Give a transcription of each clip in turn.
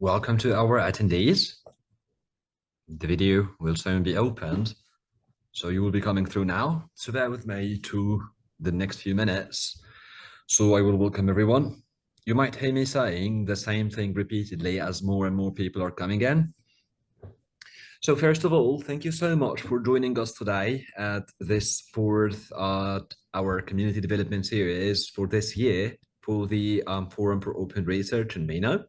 Welcome to our attendees. The video will soon be opened, so you will be coming through now. So bear with me to the next few minutes. So I will welcome everyone. You might hear me saying the same thing repeatedly as more and more people are coming in. So first of all, thank you so much for joining us today at this fourth our community development series for this year for the Forum for Open Research in MENA.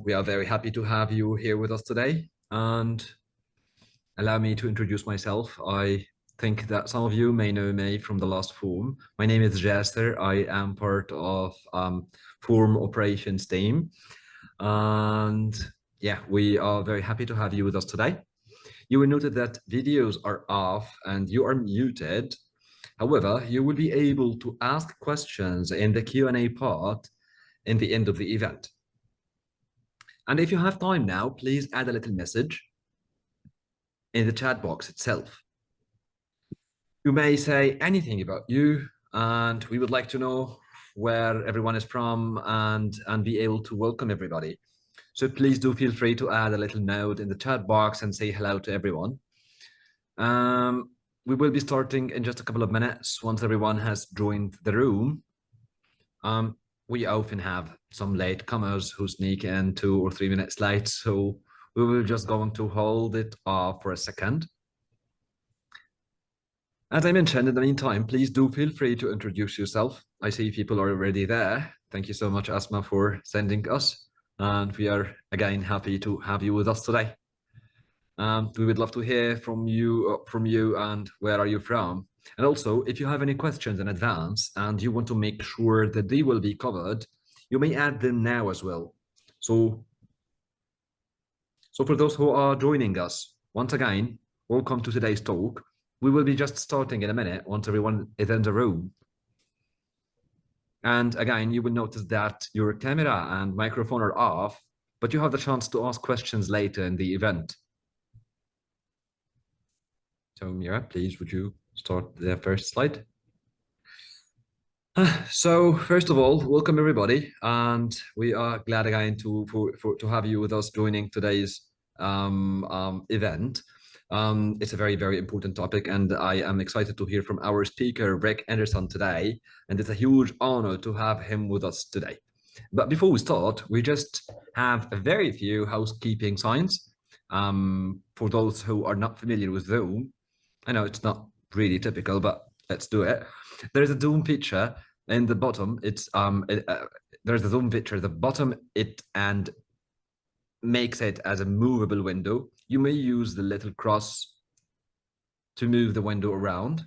We are very happy to have you here with us today, and allow me to introduce myself. I think that some of you may know me from the last forum. My name is Jasser. I am part of forum operations team, and yeah, we are very happy to have you with us today. You will note that videos are off and you are muted. However, you will be able to ask questions in the Q&A part in the end of the event. And if you have time now, please add a little message in the chat box itself. You may say anything about you, and we would like to know where everyone is from and be able to welcome everybody. So please do feel free to add a little note in the chat box and say hello to everyone. We will be starting in just a couple of minutes once everyone has joined the room. We often have some latecomers who sneak in 2 or 3 minutes late, so we will just going to hold it off for a second. As I mentioned, in the meantime, please do feel free to introduce yourself. I see people are already there. Thank you so much, Asma, for sending us. And we are, again, happy to have you with us today. We would love to hear from you and where are you from? And also, if you have any questions in advance and you want to make sure that they will be covered, you may add them now as well. So for those who are joining us, once again, welcome to today's talk. We will be just starting in a minute once everyone is in the room. And again, you will notice that your camera and microphone are off, but you have the chance to ask questions later in the event. So Mira, please, would you start the first slide? So first of all, welcome everybody, and we are glad again to have you with us joining today's event. It's a very, very important topic, and I am excited to hear from our speaker, Rick Anderson, today, and it's a huge honor to have him with us today. But before we start, we just have a very few housekeeping signs. For those who are not familiar with Zoom, I know it's not really typical, but let's do it. There's a Zoom feature in the bottom. There's a Zoom feature at the bottom, and makes it as a movable window. You may use the little cross to move the window around.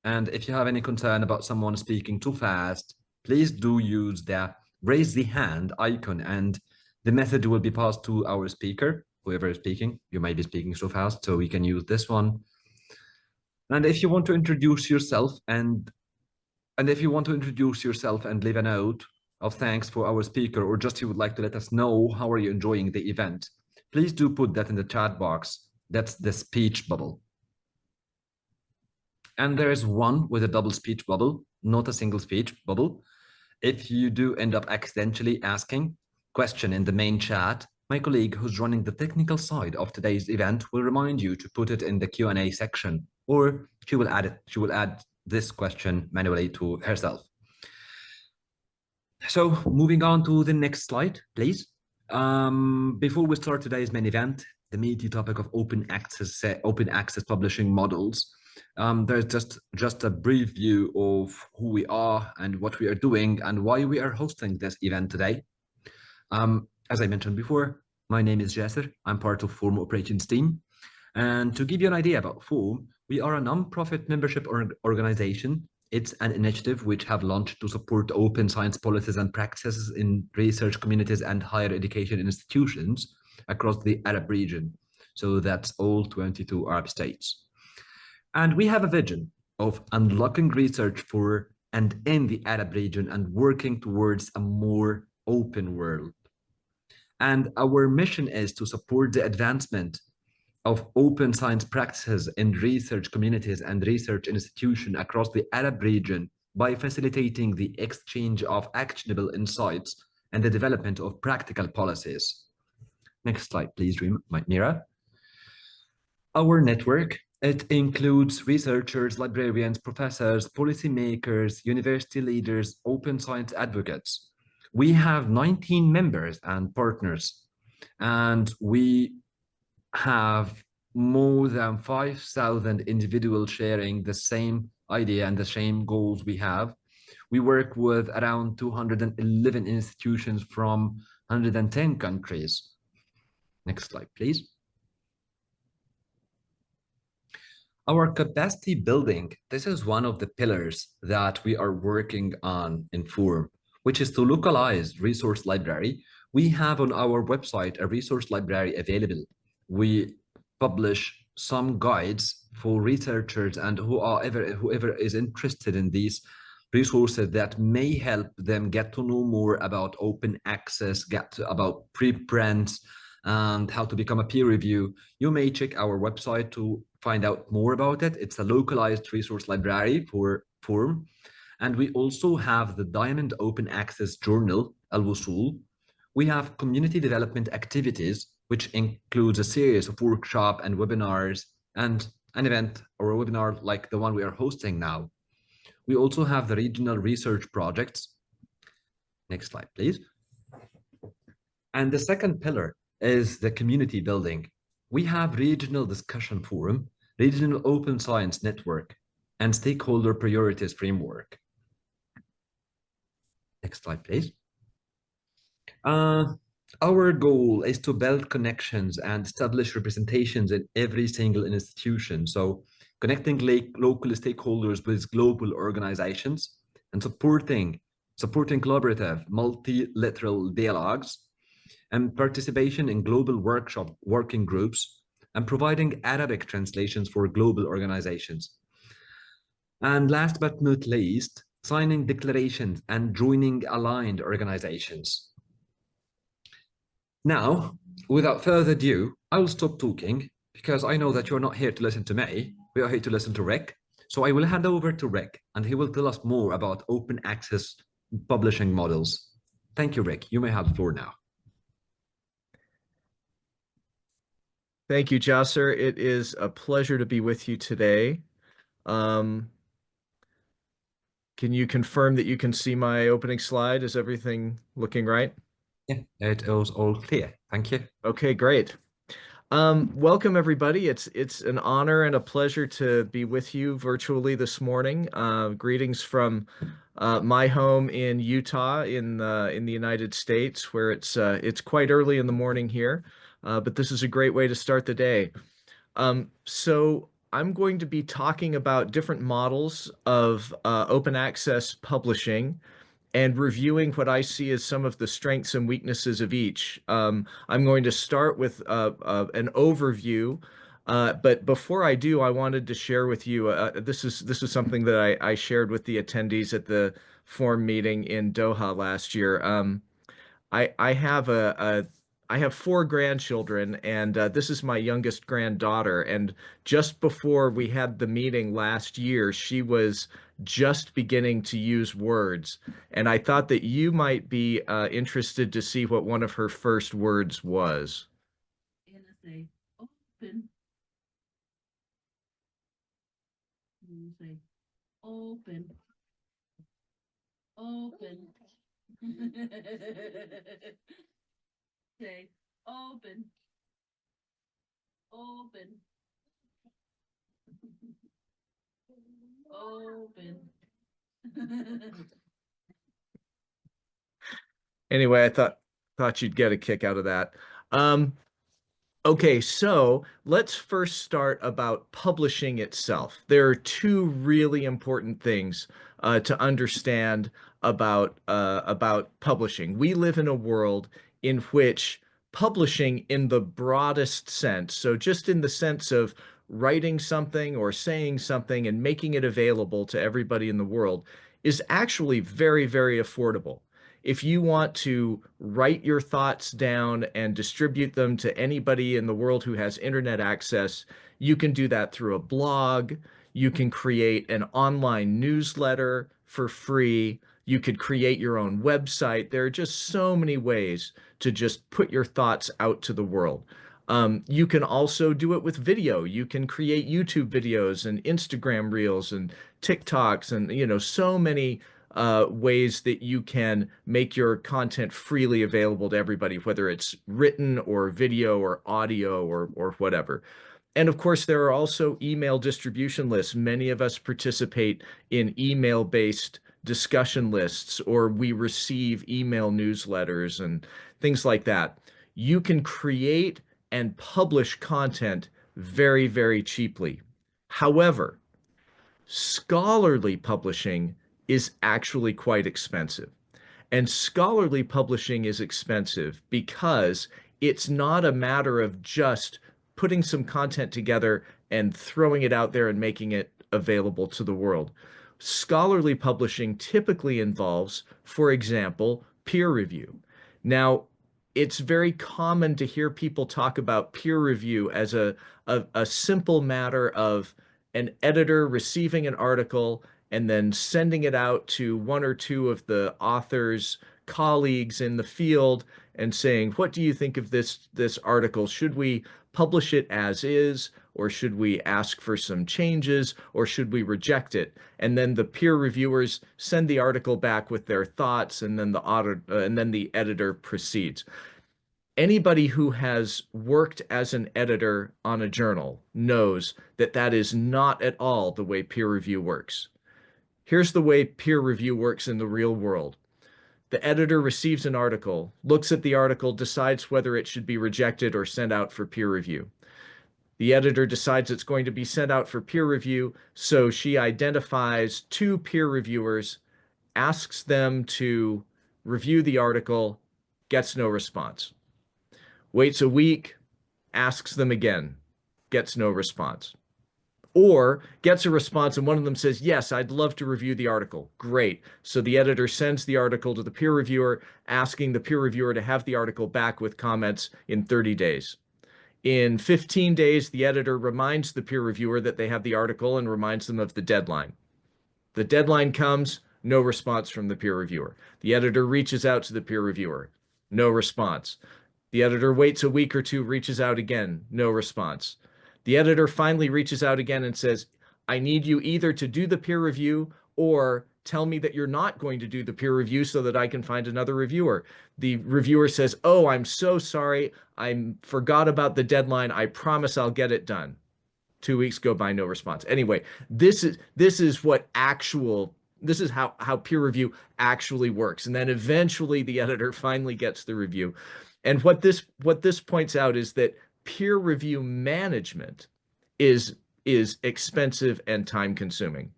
And if you have any concern about someone speaking too fast, please do use the raise the hand icon, and the message will be passed to our speaker, whoever is speaking. You might be speaking so fast, so we can use this one. And if you want to introduce yourself and leave a note of thanks for our speaker, or just you would like to let us know how are you enjoying the event, please do put that in the chat box. That's the speech bubble. And there is one with a double speech bubble, not a single speech bubble. If you do end up accidentally asking question in the main chat, my colleague who's running the technical side of today's event will remind you to put it in the Q&A section, or she will add this question manually to herself. So moving on to the next slide, please. Before we start today's main event, the meaty topic of open access publishing models, there's just a brief view of who we are and what we are doing and why we are hosting this event today. As I mentioned before, my name is Jasser. I'm part of Forum Operations team. And to give you an idea about Forum, we are a non-profit membership organization. It's an initiative which have launched to support open science policies and practices in research communities and higher education institutions across the Arab region. So that's all 22 Arab states. And we have a vision of unlocking research for and in the Arab region and working towards a more open world. And our mission is to support the advancement of open science practices in research communities and research institutions across the Arab region by facilitating the exchange of actionable insights and the development of practical policies. Next slide, please, Mira. Our network, it includes researchers, librarians, professors, policymakers, university leaders, open science advocates. We have 19 members and partners, and we have more than 5,000 individuals sharing the same idea and the same goals we have. We work with around 211 institutions from 110 countries. Next slide, please. Our capacity building, this is one of the pillars that we are working on in Forum, which is to localize resource library. We have on our website a resource library available. We publish some guides for researchers and whoever is interested in these resources that may help them get to know more about open access, about preprints, and how to become a peer review. You may check our website to find out more about it. It's a localized resource library for Forum. And we also have the Diamond Open Access Journal, Al-Wusul. We have community development activities, which includes a series of workshops and webinars and an event or a webinar like the one we are hosting now. We also have the regional research projects. Next slide, please. And the second pillar is the community building. We have regional discussion forum, regional open science network, and stakeholder priorities framework. Next slide, please. Our goal is to build connections and establish representations in every single institution. So connecting local stakeholders with global organizations and supporting collaborative multilateral dialogues and participation in global working groups and providing Arabic translations for global organizations. And last but not least, signing declarations and joining aligned organizations. Now, without further ado, I will stop talking because I know that you're not here to listen to me. We are here to listen to Rick. So I will hand over to Rick and he will tell us more about open access publishing models. Thank you, Rick. You may have the floor now. Thank you, Jasser. It is a pleasure to be with you today. Can you confirm that you can see my opening slide? Is everything looking right? Yeah, it is all clear. Thank you. Okay, great. Welcome, everybody. It's an honor and a pleasure to be with you virtually this morning. Greetings from my home in Utah in the United States, where it's quite early in the morning here, but this is a great way to start the day. So I'm going to be talking about different models of open access publishing and reviewing what I see as some of the strengths and weaknesses of each. I'm going to start with an overview, but before I do, I wanted to share with you, this is something that I shared with the attendees at the Forum meeting in Doha last year. I have four grandchildren, and this is my youngest granddaughter. And just before we had the meeting last year, she was just beginning to use words. And I thought that you might be interested to see what one of her first words was. Say open. Say open. Open. Say open. Open. Open. Anyway, I thought you'd get a kick out of that. Okay, so let's first start about publishing itself. There are two really important things to understand about publishing. We live in a world in which publishing in the broadest sense, so just in the sense of writing something or saying something and making it available to everybody in the world, is actually very, very affordable. If you want to write your thoughts down and distribute them to anybody in the world who has internet access, you can do that through a blog. You can create an online newsletter for free. You could create your own website. There are just so many ways to just put your thoughts out to the world. You can also do it with video. You can create YouTube videos and Instagram Reels and TikToks and, so many ways that you can make your content freely available to everybody, whether it's written or video or audio or whatever. And of course, there are also email distribution lists. Many of us participate in email-based discussion lists, or we receive email newsletters and things like that. You can create and publish content very, very cheaply. However, scholarly publishing is actually quite expensive. And scholarly publishing is expensive because it's not a matter of just putting some content together and throwing it out there and making it available to the world. Scholarly publishing typically involves, for example, peer review. Now, it's very common to hear people talk about peer review as a simple matter of an editor receiving an article and then sending it out to one or two of the author's colleagues in the field and saying, what do you think of this article? Should we publish it as is, or should we ask for some changes, or should we reject it? And then the peer reviewers send the article back with their thoughts, and then the editor proceeds. Anybody who has worked as an editor on a journal knows that that is not at all the way peer review works. Here's the way peer review works in the real world. The editor receives an article, looks at the article, decides whether it should be rejected or sent out for peer review. The editor decides it's going to be sent out for peer review, so she identifies two peer reviewers, asks them to review the article, gets no response. Waits a week, asks them again, gets no response. Or gets a response and one of them says, yes, I'd love to review the article. Great. So the editor sends the article to the peer reviewer, asking the peer reviewer to have the article back with comments in 30 days. In 15 days, the editor reminds the peer reviewer that they have the article and reminds them of the deadline. The deadline comes, no response from the peer reviewer. The editor reaches out to the peer reviewer, no response. The editor waits a week or two, reaches out again, no response. The editor finally reaches out again and says, I need you either to do the peer review or tell me that you're not going to do the peer review so that I can find another reviewer. The reviewer says, oh, I'm so sorry. I forgot about the deadline. I promise I'll get it done. 2 weeks go by, no response. Anyway, this is how peer review actually works. And then eventually the editor finally gets the review. And what this points out is that peer review management is expensive and time consuming.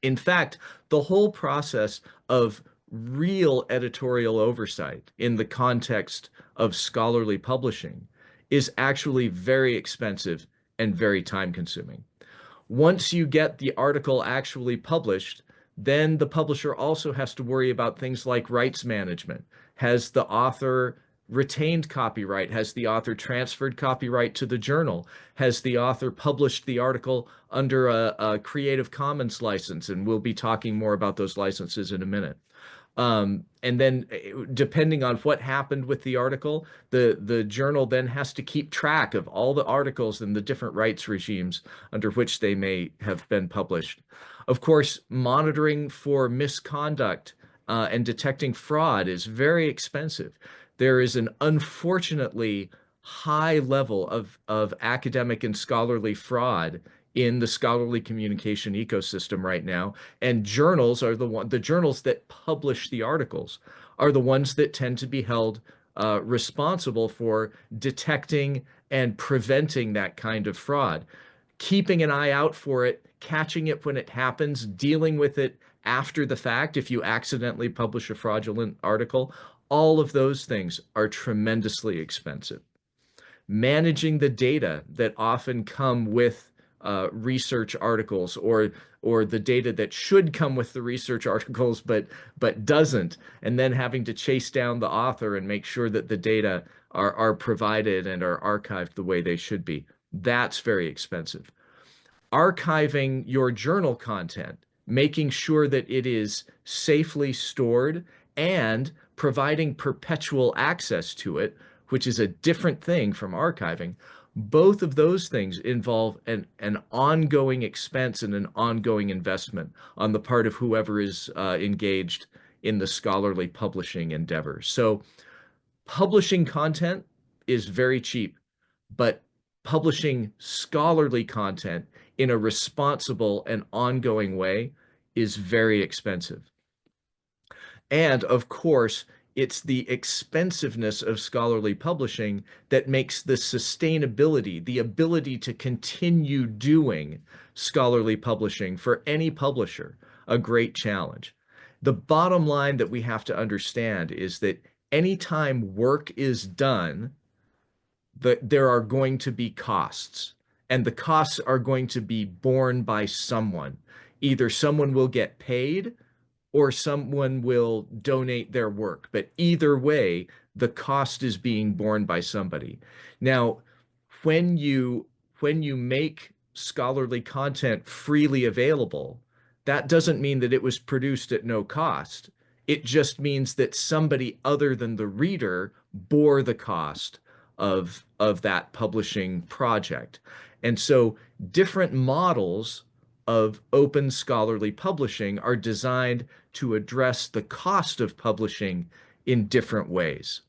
In fact, the whole process of real editorial oversight in the context of scholarly publishing is actually very expensive and very time consuming. Once you get the article actually published, then the publisher also has to worry about things like rights management. Has the author retained copyright? Has the author transferred copyright to the journal? Has the author published the article under a Creative Commons license? And we'll be talking more about those licenses in a minute. And then depending on what happened with the article, the journal then has to keep track of all the articles and the different rights regimes under which they may have been published. Of course, monitoring for misconduct and detecting fraud is very expensive. There is an unfortunately high level of academic and scholarly fraud in the scholarly communication ecosystem right now, and journals are the journals that publish the articles are the ones that tend to be held responsible for detecting and preventing that kind of fraud, keeping an eye out for it, catching it when it happens, dealing with it after the fact if you accidentally publish a fraudulent article. All of those things are tremendously expensive. Managing the data that often come with research articles, or the data that should come with the research articles but doesn't, and then having to chase down the author and make sure that the data are provided and are archived the way they should be. That's very expensive. Archiving your journal content making sure that it is safely stored, and providing perpetual access to it, which is a different thing from archiving. Both of those things involve an ongoing expense and an ongoing investment on the part of whoever is engaged in the scholarly publishing endeavor. So publishing content is very cheap, but publishing scholarly content in a responsible and ongoing way is very expensive. And of course, it's the expensiveness of scholarly publishing that makes the sustainability, the ability to continue doing scholarly publishing for any publisher, a great challenge. The bottom line that we have to understand is that anytime work is done, there are going to be costs, and the costs are going to be borne by someone. Either someone will get paid or someone will donate their work. But either way, the cost is being borne by somebody. Now, when you make scholarly content freely available, that doesn't mean that it was produced at no cost. It just means that somebody other than the reader bore the cost of that publishing project. And so different models of open scholarly publishing are designed to address the cost of publishing in different ways.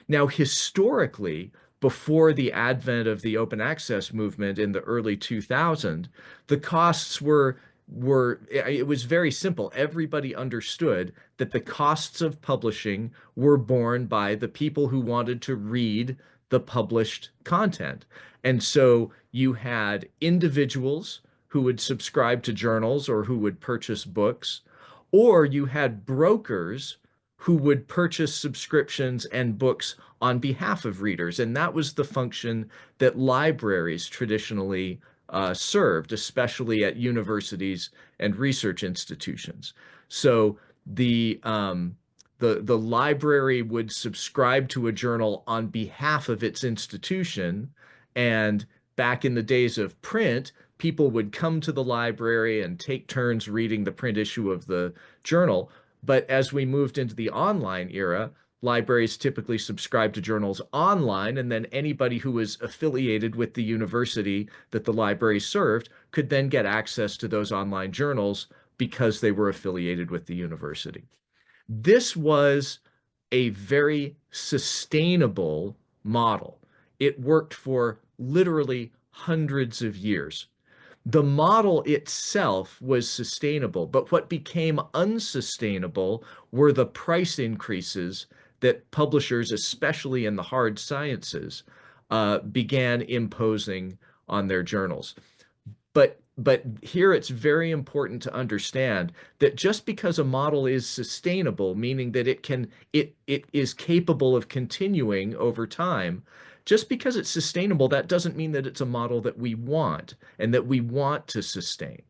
Now, historically, before the advent of the open access movement in the early 2000s, the costs it was very simple. Everybody understood that the costs of publishing were borne by the people who wanted to read the published content. And so you had individuals who would subscribe to journals or who would purchase books, or you had brokers who would purchase subscriptions and books on behalf of readers. And that was the function that libraries traditionally served, especially at universities and research institutions. So the library would subscribe to a journal on behalf of its institution, and back in the days of print, people would come to the library and take turns reading the print issue of the journal. But as we moved into the online era, libraries typically subscribed to journals online, and then anybody who was affiliated with the university that the library served could then get access to those online journals because they were affiliated with the university. This was a very sustainable model. It worked for literally hundreds of years. The model itself was sustainable, but what became unsustainable were the price increases that publishers, especially in the hard sciences, began imposing on their journals. But here it's very important to understand that just because a model is sustainable, meaning that it is capable of continuing over time, just because it's sustainable, that doesn't mean that it's a model that we want and that we want to sustain.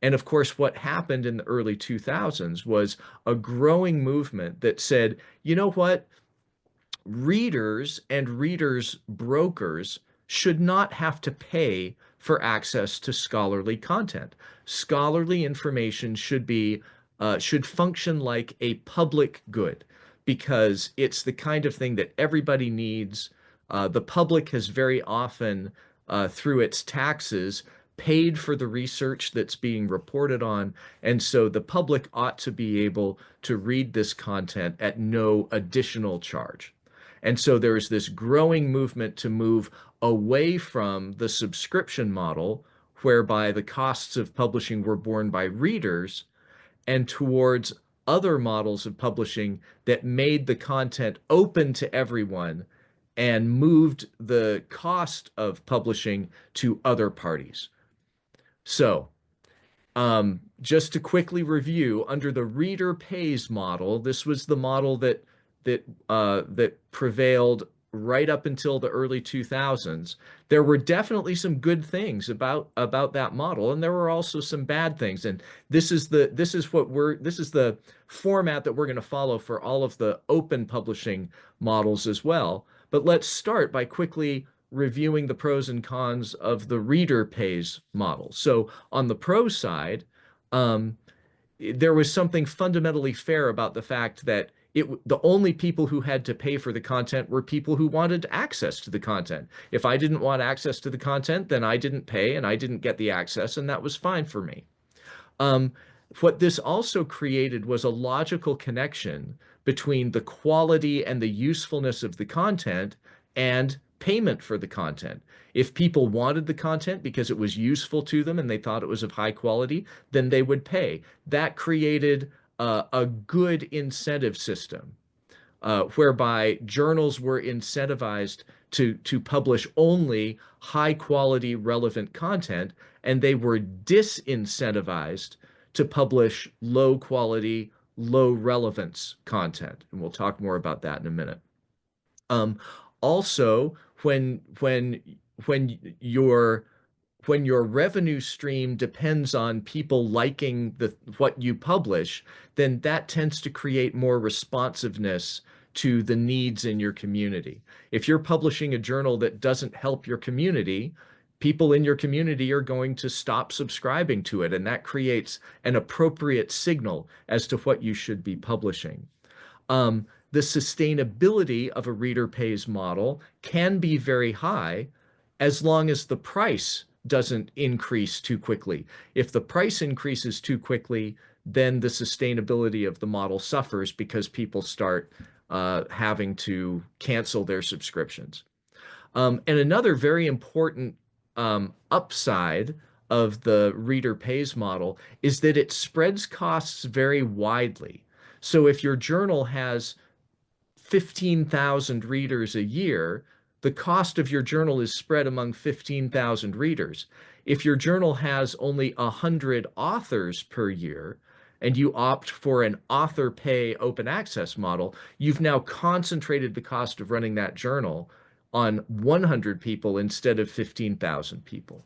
And of course, what happened in the early 2000s was a growing movement that said, you know what? Readers and readers' brokers should not have to pay for access to scholarly content. Scholarly information should function like a public good, because it's the kind of thing that everybody needs. The public has very often, through its taxes, paid for the research that's being reported on, and so the public ought to be able to read this content at no additional charge. And so there is this growing movement to move away from the subscription model, whereby the costs of publishing were borne by readers, and towards other models of publishing that made the content open to everyone and moved the cost of publishing to other parties. So, just to quickly review, under the reader pays model, this was the model that prevailed right up until the early 2000s. There were definitely some good things about that model, and there were also some bad things. And this is the format that we're going to follow for all of the open publishing models as well. But let's start by quickly reviewing the pros and cons of the reader pays model. So on the pro side, um, there was something fundamentally fair about the fact that the only people who had to pay for the content were people who wanted access to the content. If I didn't want access to the content, then I didn't pay and I didn't get the access, and that was fine for me. Um, what this also created was a logical connection between the quality and the usefulness of the content and payment for the content. If people wanted the content because it was useful to them and they thought it was of high quality, then they would pay. That created a good incentive system whereby journals were incentivized to publish only high quality relevant content, and they were disincentivized to publish low quality, low relevance content. And we'll talk more about that in a minute. Um, Also, when your when your revenue stream depends on people liking what you publish, then that tends to create more responsiveness to the needs in your community. If you're publishing a journal that doesn't help your community, people in your community are going to stop subscribing to it, and that creates an appropriate signal as to what you should be publishing. The sustainability of a reader pays model can be very high as long as the price doesn't increase too quickly. If the price increases too quickly, then the sustainability of the model suffers because people start having to cancel their subscriptions. And another very important upside of the reader pays model is that it spreads costs very widely. So if your journal has 15,000 readers a year, the cost of your journal is spread among 15,000 readers. If your journal has only 100 authors per year, and you opt for an author pay open access model, you've now concentrated the cost of running that journal on 100 people instead of 15,000 people.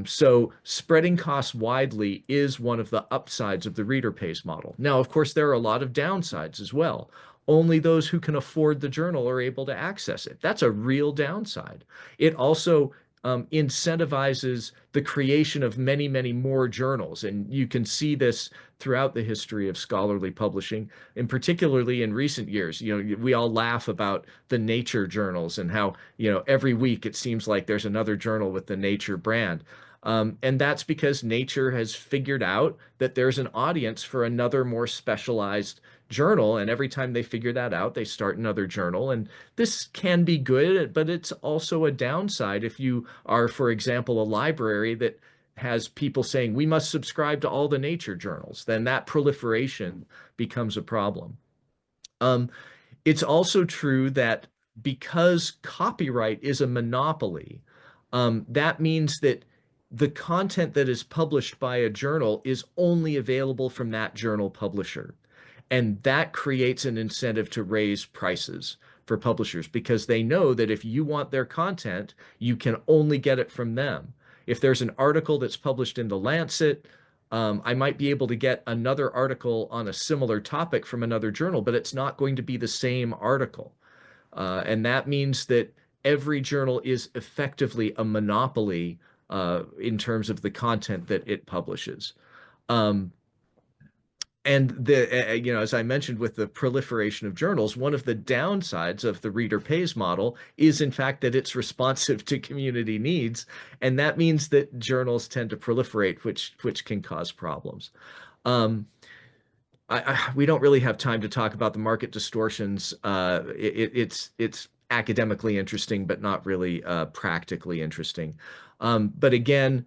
So spreading costs widely is one of the upsides of the reader pays model. Now, of course, there are a lot of downsides as well. Only those who can afford the journal are able to access it. That's a real downside. It also incentivizes the creation of many, many more journals. And you can see this throughout the history of scholarly publishing, and particularly in recent years. You know, we all laugh about the Nature journals and how, you know, every week it seems like there's another journal with the Nature brand. And that's because Nature has figured out that there's an audience for another more specialized journal. And every time they figure that out, they start another journal. And this can be good, but it's also a downside if you are, for example, a library that has people saying, we must subscribe to all the Nature journals, then that proliferation becomes a problem. It's also true that because copyright is a monopoly, that means that the content that is published by a journal is only available from that journal publisher. And that creates an incentive to raise prices for publishers because they know that if you want their content, you can only get it from them. If there's an article that's published in the Lancet, I might be able to get another article on a similar topic from another journal, but it's not going to be the same article. And that means that every journal is effectively a monopoly in terms of the content that it publishes. And you know, as I mentioned with the proliferation of journals, one of the downsides of the reader pays model is in fact that it's responsive to community needs. And that means that journals tend to proliferate, which can cause problems. We don't really have time to talk about the market distortions. It's academically interesting, but not really practically interesting. But again,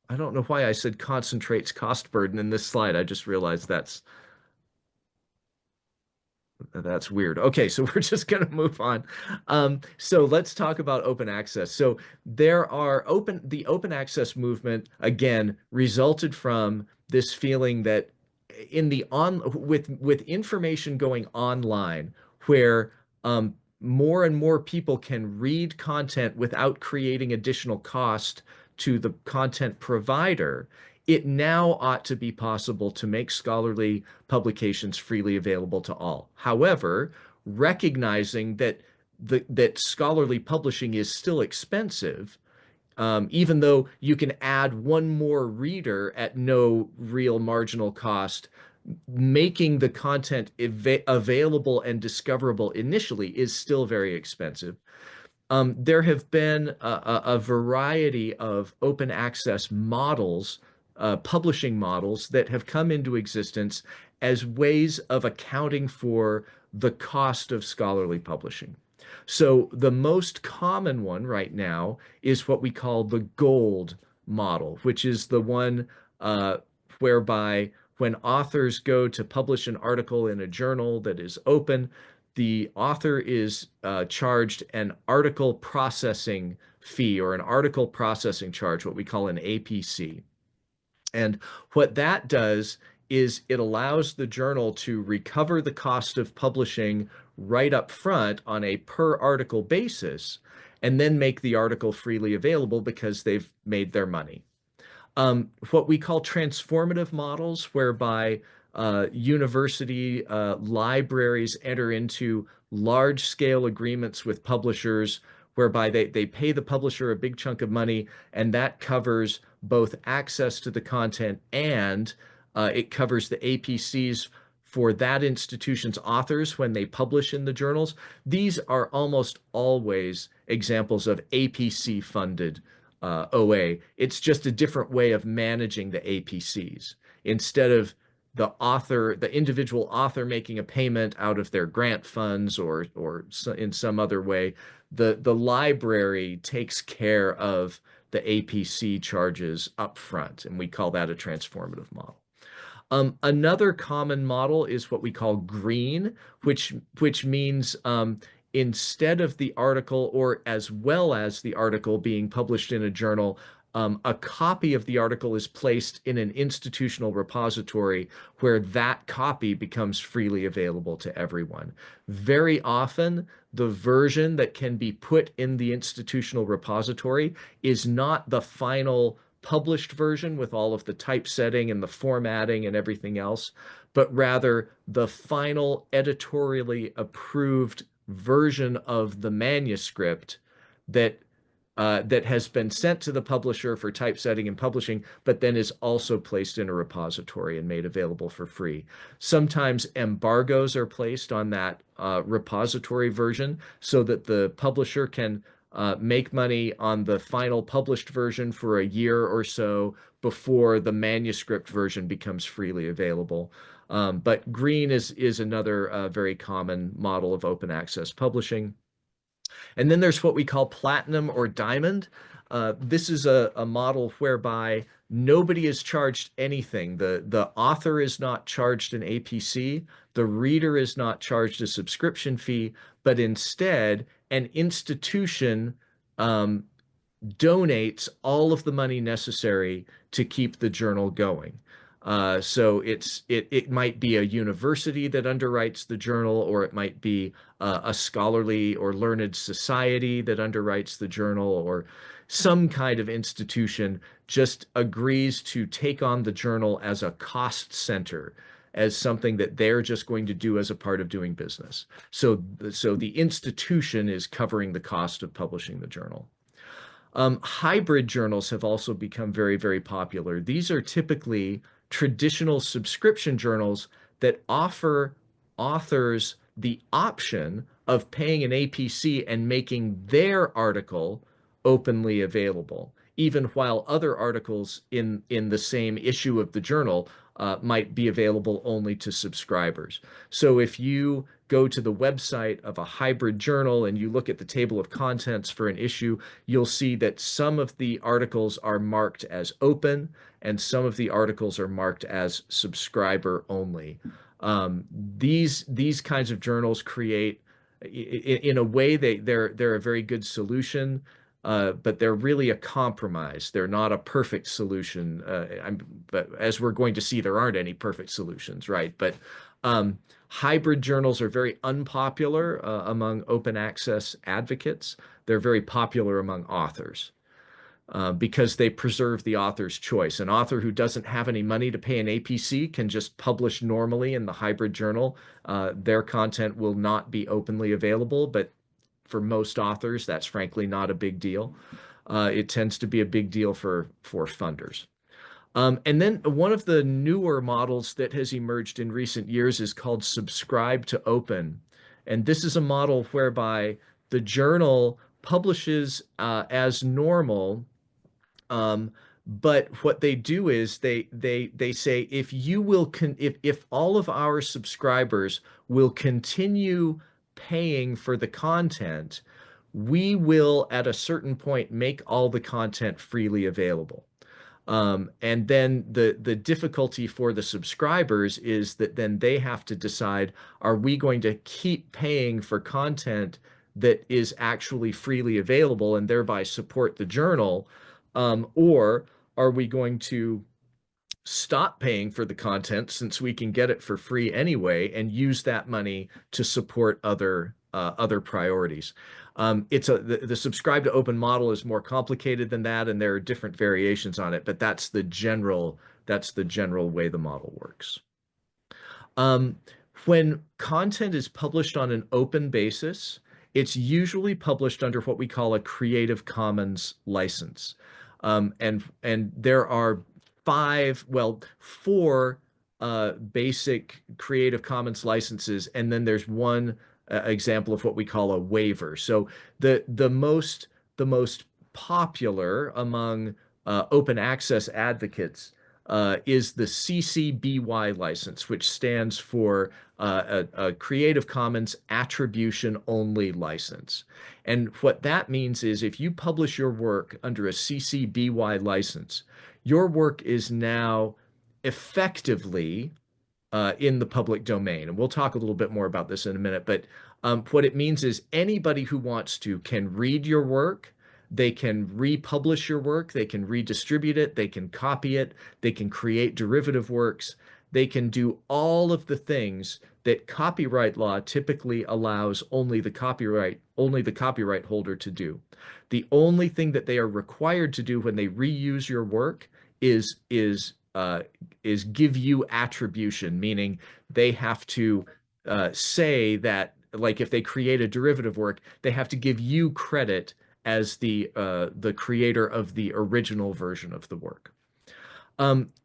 I don't know why I said concentrates cost burden in this slide. I just realized that's weird. Okay, so we're just going to move on. So let's talk about open access. So the open access movement, again, resulted from this feeling that with information going online, where more and more people can read content without creating additional cost to the content provider, it now ought to be possible to make scholarly publications freely available to all. However, recognizing that scholarly publishing is still expensive, even though you can add one more reader at no real marginal cost, making the content available and discoverable initially is still very expensive. There have been a variety of open access models, publishing models that have come into existence as ways of accounting for the cost of scholarly publishing. So the most common one right now is what we call the gold model, which is the one whereby when authors go to publish an article in a journal that is open, the author is charged an article processing fee or an article processing charge, what we call an APC. And what that does is it allows the journal to recover the cost of publishing right up front on a per article basis, and then make the article freely available because they've made their money. What we call transformative models, whereby university libraries enter into large-scale agreements with publishers, whereby they pay the publisher a big chunk of money, and that covers both access to the content and it covers the APCs for that institution's authors when they publish in the journals. These are almost always examples of APC-funded OA. It's just a different way of managing the APCs. Instead of the author, the individual author making a payment out of their grant funds or in some other way, the library takes care of the APC charges up front, and we call that a transformative model. Another common model is what we call green, which means instead of the article or as well as the article being published in a journal, a copy of the article is placed in an institutional repository where that copy becomes freely available to everyone. Very often, the version that can be put in the institutional repository is not the final published version with all of the typesetting and the formatting and everything else, but rather the final editorially approved version of the manuscript that that has been sent to the publisher for typesetting and publishing, but then is also placed in a repository and made available for free. Sometimes embargoes are placed on that repository version so that the publisher can make money on the final published version for a year or so before the manuscript version becomes freely available. But green is another very common model of open access publishing. And then there's what we call platinum or diamond. This is a model whereby nobody is charged anything. The author is not charged an APC. The reader is not charged a subscription fee, but instead an institution donates all of the money necessary to keep the journal going. So it might be a university that underwrites the journal, or it might be a scholarly or learned society that underwrites the journal, or some kind of institution just agrees to take on the journal as a cost center, as something that they're just going to do as a part of doing business. So the institution is covering the cost of publishing the journal. Hybrid journals have also become very, very popular. These are typically traditional subscription journals that offer authors the option of paying an APC and making their article openly available, even while other articles in the same issue of the journal might be available only to subscribers. So if you go to the website of a hybrid journal and you look at the table of contents for an issue, you'll see that some of the articles are marked as open and some of the articles are marked as subscriber only. These kinds of journals create, in a way, they're a very good solution. But they're really a compromise. They're not a perfect solution. But as we're going to see, there aren't any perfect solutions, right? But hybrid journals are very unpopular among open access advocates. They're very popular among authors because they preserve the author's choice. An author who doesn't have any money to pay an APC can just publish normally in the hybrid journal. Their content will not be openly available, but for most authors, that's frankly not a big deal. It tends to be a big deal for funders. And then one of the newer models that has emerged in recent years is called subscribe to open. And this is a model whereby the journal publishes as normal, but what they do is they say if you will if all of our subscribers will continue paying for the content, we will at a certain point make all the content freely available. And then the difficulty for the subscribers is that then they have to decide, are we going to keep paying for content that is actually freely available and thereby support the journal? Or are we going to stop paying for the content since we can get it for free anyway and use that money to support other priorities? The subscribe to open model is more complicated than that, and there are different variations on it, but that's the general way the model works. When content is published on an open basis, it's usually published under what we call a Creative Commons license. And there are four basic Creative Commons licenses, and then there's one example of what we call a waiver. So the most popular among open access advocates is the CC BY license, which stands for a Creative Commons Attribution Only license. And what that means is if you publish your work under a CC BY license, your work is now effectively in the public domain. And we'll talk a little bit more about this in a minute, but what it means is anybody who wants to can read your work, they can republish your work, they can redistribute it, they can copy it, they can create derivative works, they can do all of the things that copyright law typically allows only the copyright holder to do. The only thing that they are required to do when they reuse your work is give you attribution, meaning they have to say that, like if they create a derivative work, they have to give you credit as the creator of the original version of the work.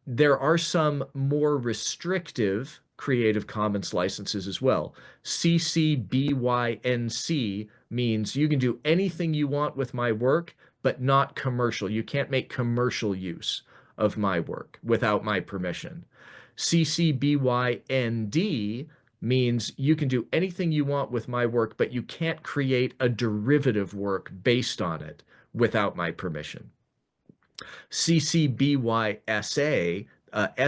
There are some more restrictive Creative Commons licenses as well. CC BY-NC means you can do anything you want with my work, but not commercial. You can't make commercial use of my work without my permission. CC BY-ND means you can do anything you want with my work, but you can't create a derivative work based on it without my permission. CC BY-SA,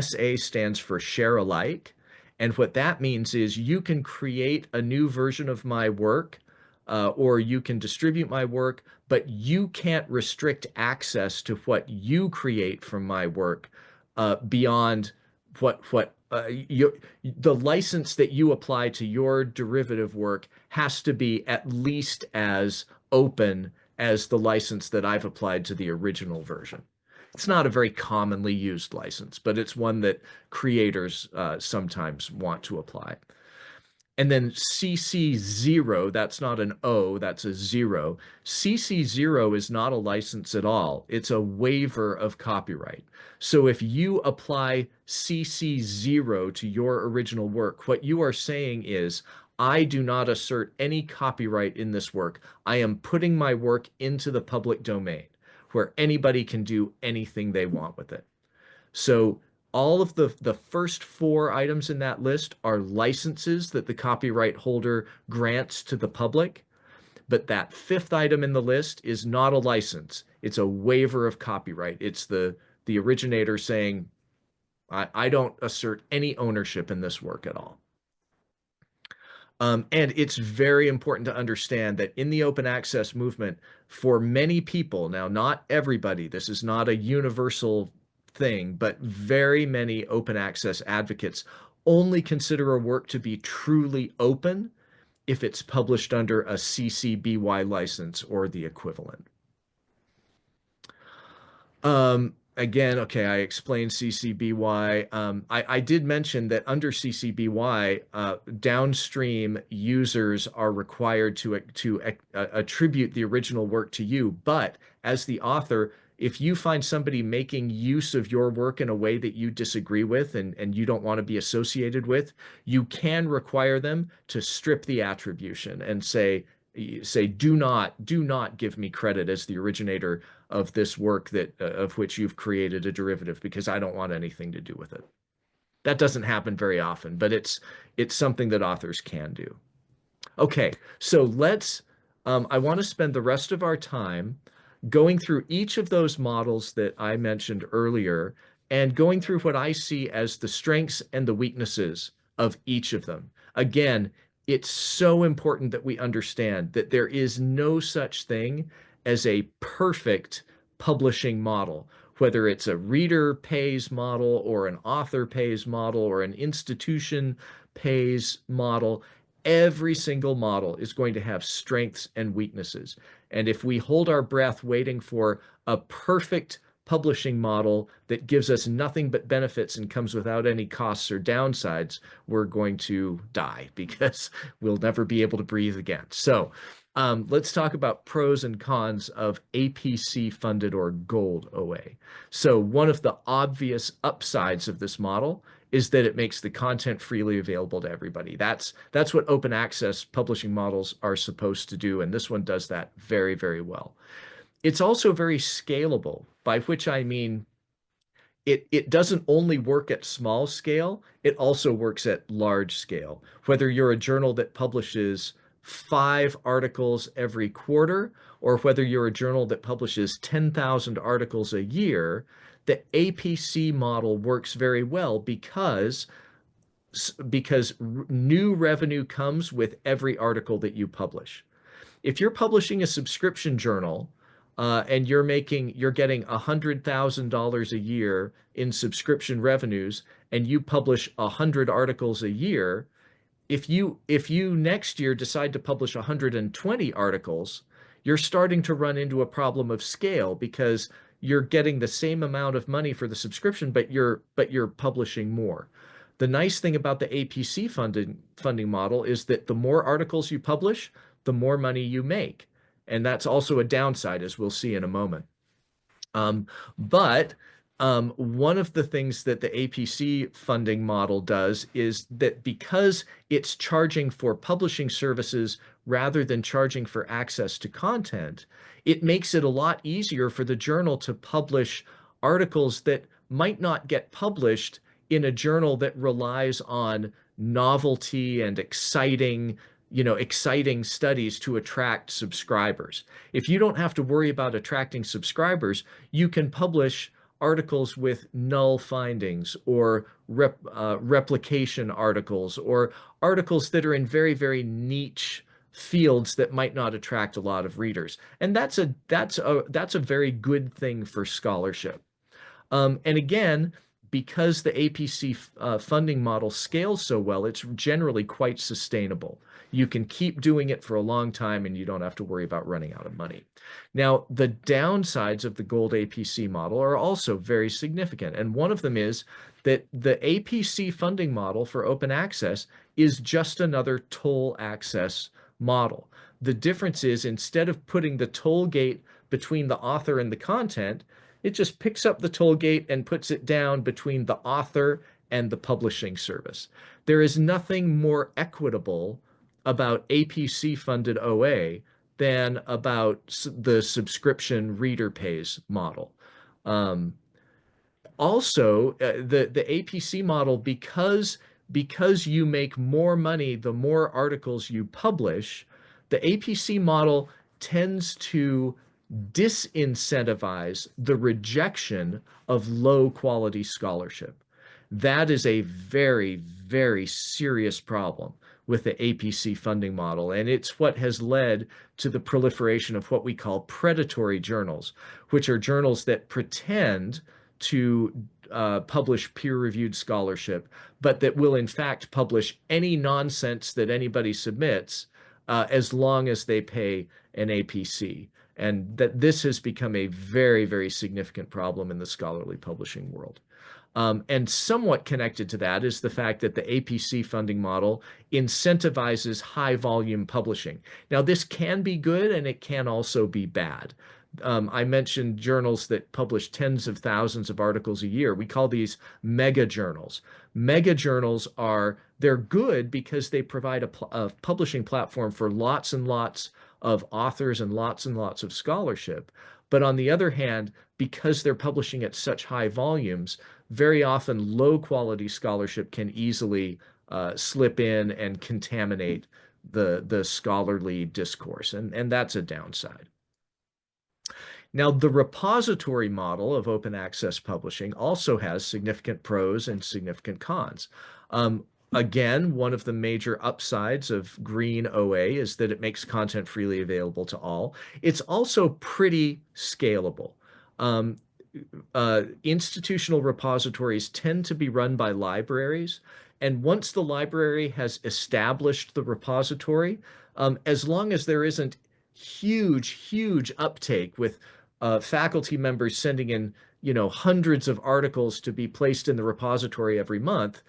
SA stands for share alike. And what that means is you can create a new version of my work or you can distribute my work, but you can't restrict access to what you create from my work beyond the license that you apply to your derivative work has to be at least as open as the license that I've applied to the original version. It's not a very commonly used license, but it's one that creators sometimes want to apply. And then CC0, that's not an O, that's a 0. CC0 is not a license at all. It's a waiver of copyright. So if you apply CC0 to your original work, what you are saying is, I do not assert any copyright in this work. I am putting my work into the public domain where anybody can do anything they want with it. So all of the first four items in that list are licenses that the copyright holder grants to the public. But that fifth item in the list is not a license. It's a waiver of copyright. It's the originator saying, I don't assert any ownership in this work at all. And it's very important to understand that in the open access movement, for many people, now not everybody, this is not a universal thing, but very many open access advocates only consider a work to be truly open if it's published under a CC BY license or the equivalent. Again, okay, I explained CCBY. I did mention that under CCBY, downstream users are required to attribute the original work to you. But as the author, if you find somebody making use of your work in a way that you disagree with and you don't want to be associated with, you can require them to strip the attribution and say, do not give me credit as the originator of this work that of which you've created a derivative, because I don't want anything to do with it. That doesn't happen very often, but it's something that authors can do. Okay, so I want to spend the rest of our time going through each of those models that I mentioned earlier and going through what I see as the strengths and the weaknesses of each of them. Again, it's so important that we understand that there is no such thing as a perfect publishing model, whether it's a reader pays model or an author pays model or an institution pays model. Every single model is going to have strengths and weaknesses. And if we hold our breath waiting for a perfect publishing model that gives us nothing but benefits and comes without any costs or downsides, we're going to die because we'll never be able to breathe again. So let's talk about pros and cons of APC funded or gold OA. So one of the obvious upsides of this model is that it makes the content freely available to everybody. That's what open access publishing models are supposed to do, and this one does that very, very well. It's also very scalable, by which I mean it doesn't only work at small scale, it also works at large scale. Whether you're a journal that publishes 5 articles every quarter, or whether you're a journal that publishes 10,000 articles a year, the APC model works very well because new revenue comes with every article that you publish. If you're publishing a subscription journal and you're getting $100,000 a year in subscription revenues, and you publish 100 articles a year, if you next year decide to publish 120 articles, you're starting to run into a problem of scale because you're getting the same amount of money for the subscription, but you're publishing more. The nice thing about the APC funding model is that the more articles you publish, the more money you make. And that's also a downside, as we'll see in a moment. But one of the things that the APC funding model does is that because it's charging for publishing services rather than charging for access to content, it makes it a lot easier for the journal to publish articles that might not get published in a journal that relies on novelty and exciting studies to attract subscribers. If you don't have to worry about attracting subscribers, you can publish articles with null findings or replication articles or articles that are in very, very niche fields that might not attract a lot of readers. And that's a very good thing for scholarship. And again, because the APC funding model scales so well, it's generally quite sustainable. You can keep doing it for a long time and you don't have to worry about running out of money. Now, the downsides of the gold APC model are also very significant. And one of them is that the APC funding model for open access is just another toll access model. The difference is, instead of putting the toll gate between the author and the content, it just picks up the toll gate and puts it down between the author and the publishing service. There is nothing more equitable about APC funded OA than about the subscription reader pays model. Also, the APC model, because you make more money the more articles you publish, the APC model tends to disincentivize the rejection of low quality scholarship. That is a very, very serious problem with the APC funding model, and it's what has led to the proliferation of what we call predatory journals, which are journals that pretend to publish peer-reviewed scholarship, but that will in fact publish any nonsense that anybody submits as long as they pay an APC. And that this has become a very, very significant problem in the scholarly publishing world. And somewhat connected to that is the fact that the APC funding model incentivizes high volume publishing. Now, this can be good and it can also be bad. I mentioned journals that publish tens of thousands of articles a year. We call these mega journals. Mega journals they're good because they provide a publishing platform for lots and lots of authors and lots of scholarship. But on the other hand, because they're publishing at such high volumes, very often low quality scholarship can easily slip in and contaminate the scholarly discourse, and that's a downside. Now, the repository model of open access publishing also has significant pros and significant cons. Again, one of the major upsides of Green OA is that it makes content freely available to all. It's also pretty scalable. Institutional repositories tend to be run by libraries, and once the library has established the repository, as long as there isn't huge uptake with faculty members sending in, hundreds of articles to be placed in the repository every month,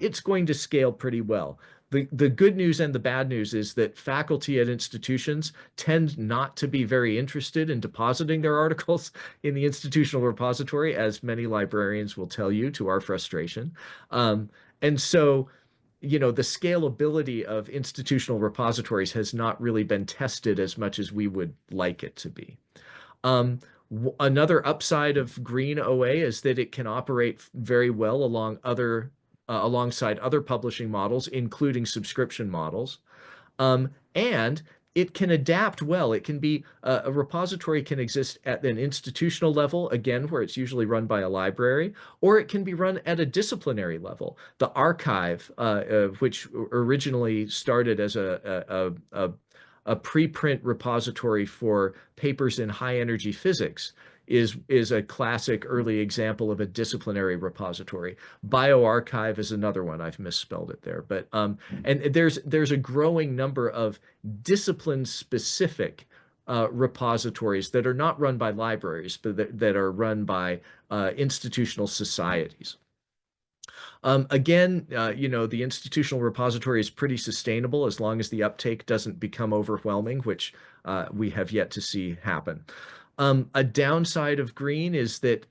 it's going to scale pretty well. The good news and the bad news is that faculty at institutions tend not to be very interested in depositing their articles in the institutional repository, as many librarians will tell you to our frustration. And so, the scalability of institutional repositories has not really been tested as much as we would like it to be. Another upside of Green OA is that it can operate very well alongside other publishing models, including subscription models. And it can adapt well. It can be a repository can exist at an institutional level, again, where it's usually run by a library, or it can be run at a disciplinary level. The archive, which originally started as a preprint repository for papers in high energy physics, is a classic early example of a disciplinary repository. BioArchive is another one. I've misspelled it there, but and there's a growing number of discipline-specific repositories that are not run by libraries, but that are run by institutional societies. Again, the institutional repository is pretty sustainable as long as the uptake doesn't become overwhelming, which we have yet to see happen. A downside of Green is that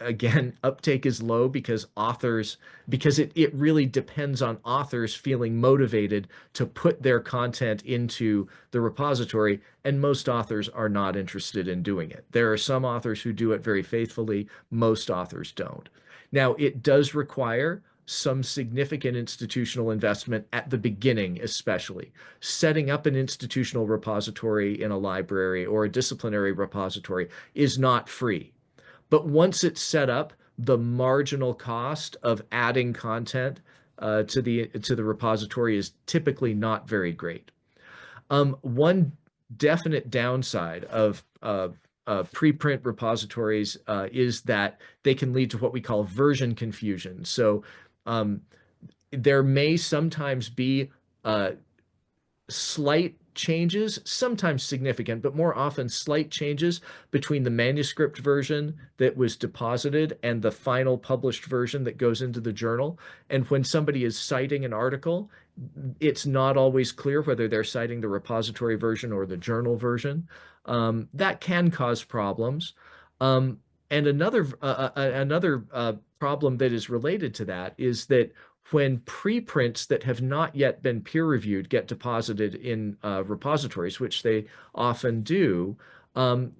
again, uptake is low because it really depends on authors feeling motivated to put their content into the repository, and most authors are not interested in doing it. There are some authors who do it very faithfully, most authors don't. Now, it does require some significant institutional investment at the beginning, especially. Setting up an institutional repository in a library or a disciplinary repository is not free. But once it's set up, the marginal cost of adding content to the repository is typically not very great. One definite downside of preprint repositories is that they can lead to what we call version confusion. So there may sometimes be slight changes, sometimes significant, but more often slight changes between the manuscript version that was deposited and the final published version that goes into the journal. And when somebody is citing an article, it's not always clear whether they're citing the repository version or the journal version. That can cause problems. And another problem that is related to that is that when preprints that have not yet been peer-reviewed get deposited in repositories, which they often do,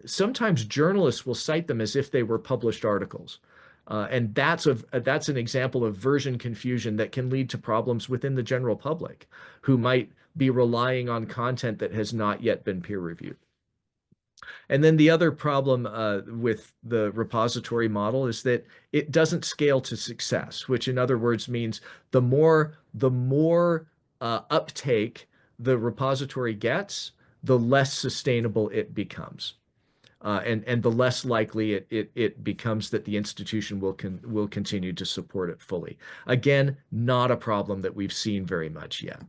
sometimes journalists will cite them as if they were published articles. And that's an example of version confusion that can lead to problems within the general public who might be relying on content that has not yet been peer-reviewed. And then the other problem with the repository model is that it doesn't scale to success, which in other words means the more uptake the repository gets, the less sustainable it becomes. And the less likely it becomes that the institution will continue to support it fully. Again, not a problem that we've seen very much yet.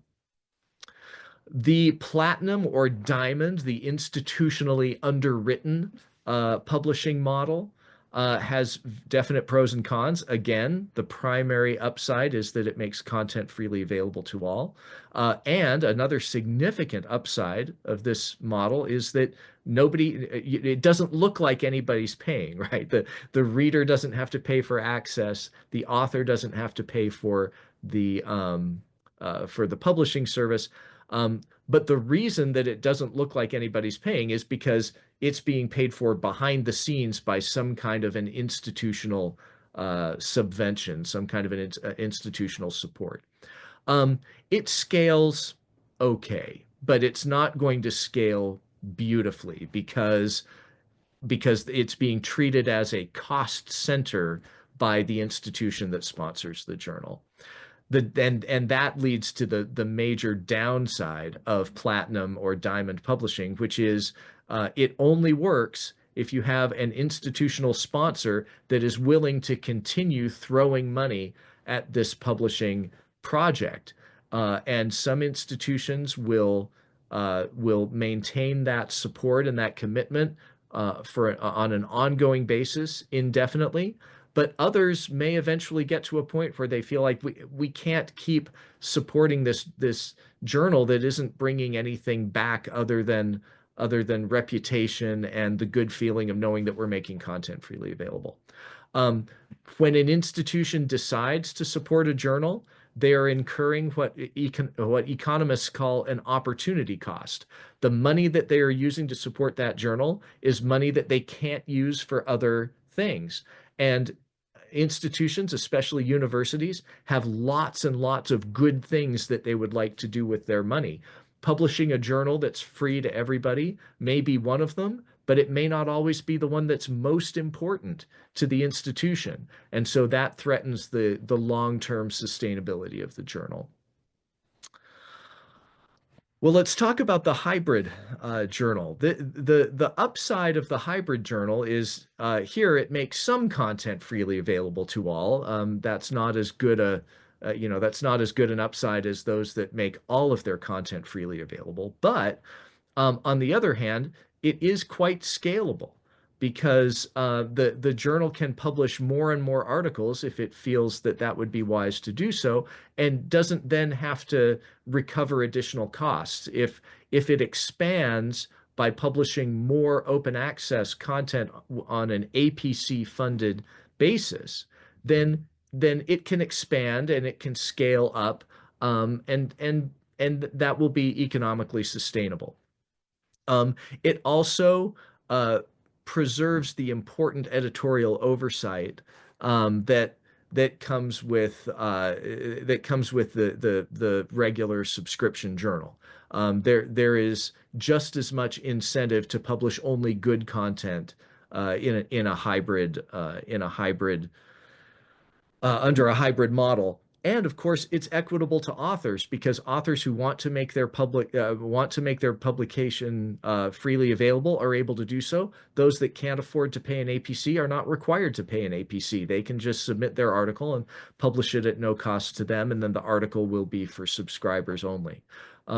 The platinum or diamond, the institutionally underwritten publishing model, has definite pros and cons. Again, the primary upside is that it makes content freely available to all. And another significant upside of this model is that it doesn't look like anybody's paying, right? The reader doesn't have to pay for access. The author doesn't have to pay for the publishing service. But the reason that it doesn't look like anybody's paying is because it's being paid for behind the scenes by some kind of an institutional subvention, some kind of an institutional support. It scales okay, but it's not going to scale beautifully because it's being treated as a cost center by the institution that sponsors the journal. And that leads to the major downside of platinum or diamond publishing, which is it only works if you have an institutional sponsor that is willing to continue throwing money at this publishing project. And some institutions will maintain that support and that commitment on an ongoing basis indefinitely. But others may eventually get to a point where they feel like we can't keep supporting this journal that isn't bringing anything back other than reputation and the good feeling of knowing that we're making content freely available. When an institution decides to support a journal, they are incurring what economists call an opportunity cost. The money that they are using to support that journal is money that they can't use for other things. And institutions, especially universities, have lots and lots of good things that they would like to do with their money. Publishing a journal that's free to everybody may be one of them, but it may not always be the one that's most important to the institution. And so that threatens the long-term sustainability of the journal. Well, let's talk about the hybrid journal. The upside of the hybrid journal is here it makes some content freely available to all. That's not as good that's not as good an upside as those that make all of their content freely available. But on the other hand, it is quite scalable because the journal can publish more and more articles if it feels that that would be wise to do so, and doesn't then have to recover additional costs. If it expands by publishing more open access content on an APC funded basis, then it can expand and it can scale up, and that will be economically sustainable. It also preserves the important editorial oversight that comes with the regular subscription journal. There is just as much incentive to publish only good content in a hybrid under a hybrid model. And of course, it's equitable to authors because authors who want to make their publication freely available are able to do so. Those that can't afford to pay an APC are not required to pay an APC. They can just submit their article and publish it at no cost to them, and then the article will be for subscribers only.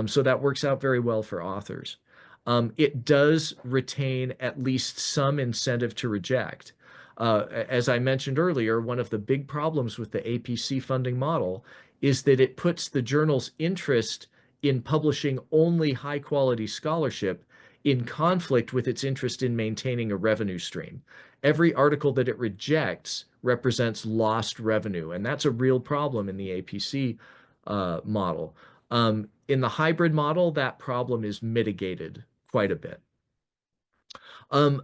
So that works out very well for authors. It does retain at least some incentive to reject. As I mentioned earlier, one of the big problems with the APC funding model is that it puts the journal's interest in publishing only high-quality scholarship in conflict with its interest in maintaining a revenue stream. Every article that it rejects represents lost revenue, and that's a real problem in the APC model. In the hybrid model, that problem is mitigated quite a bit. On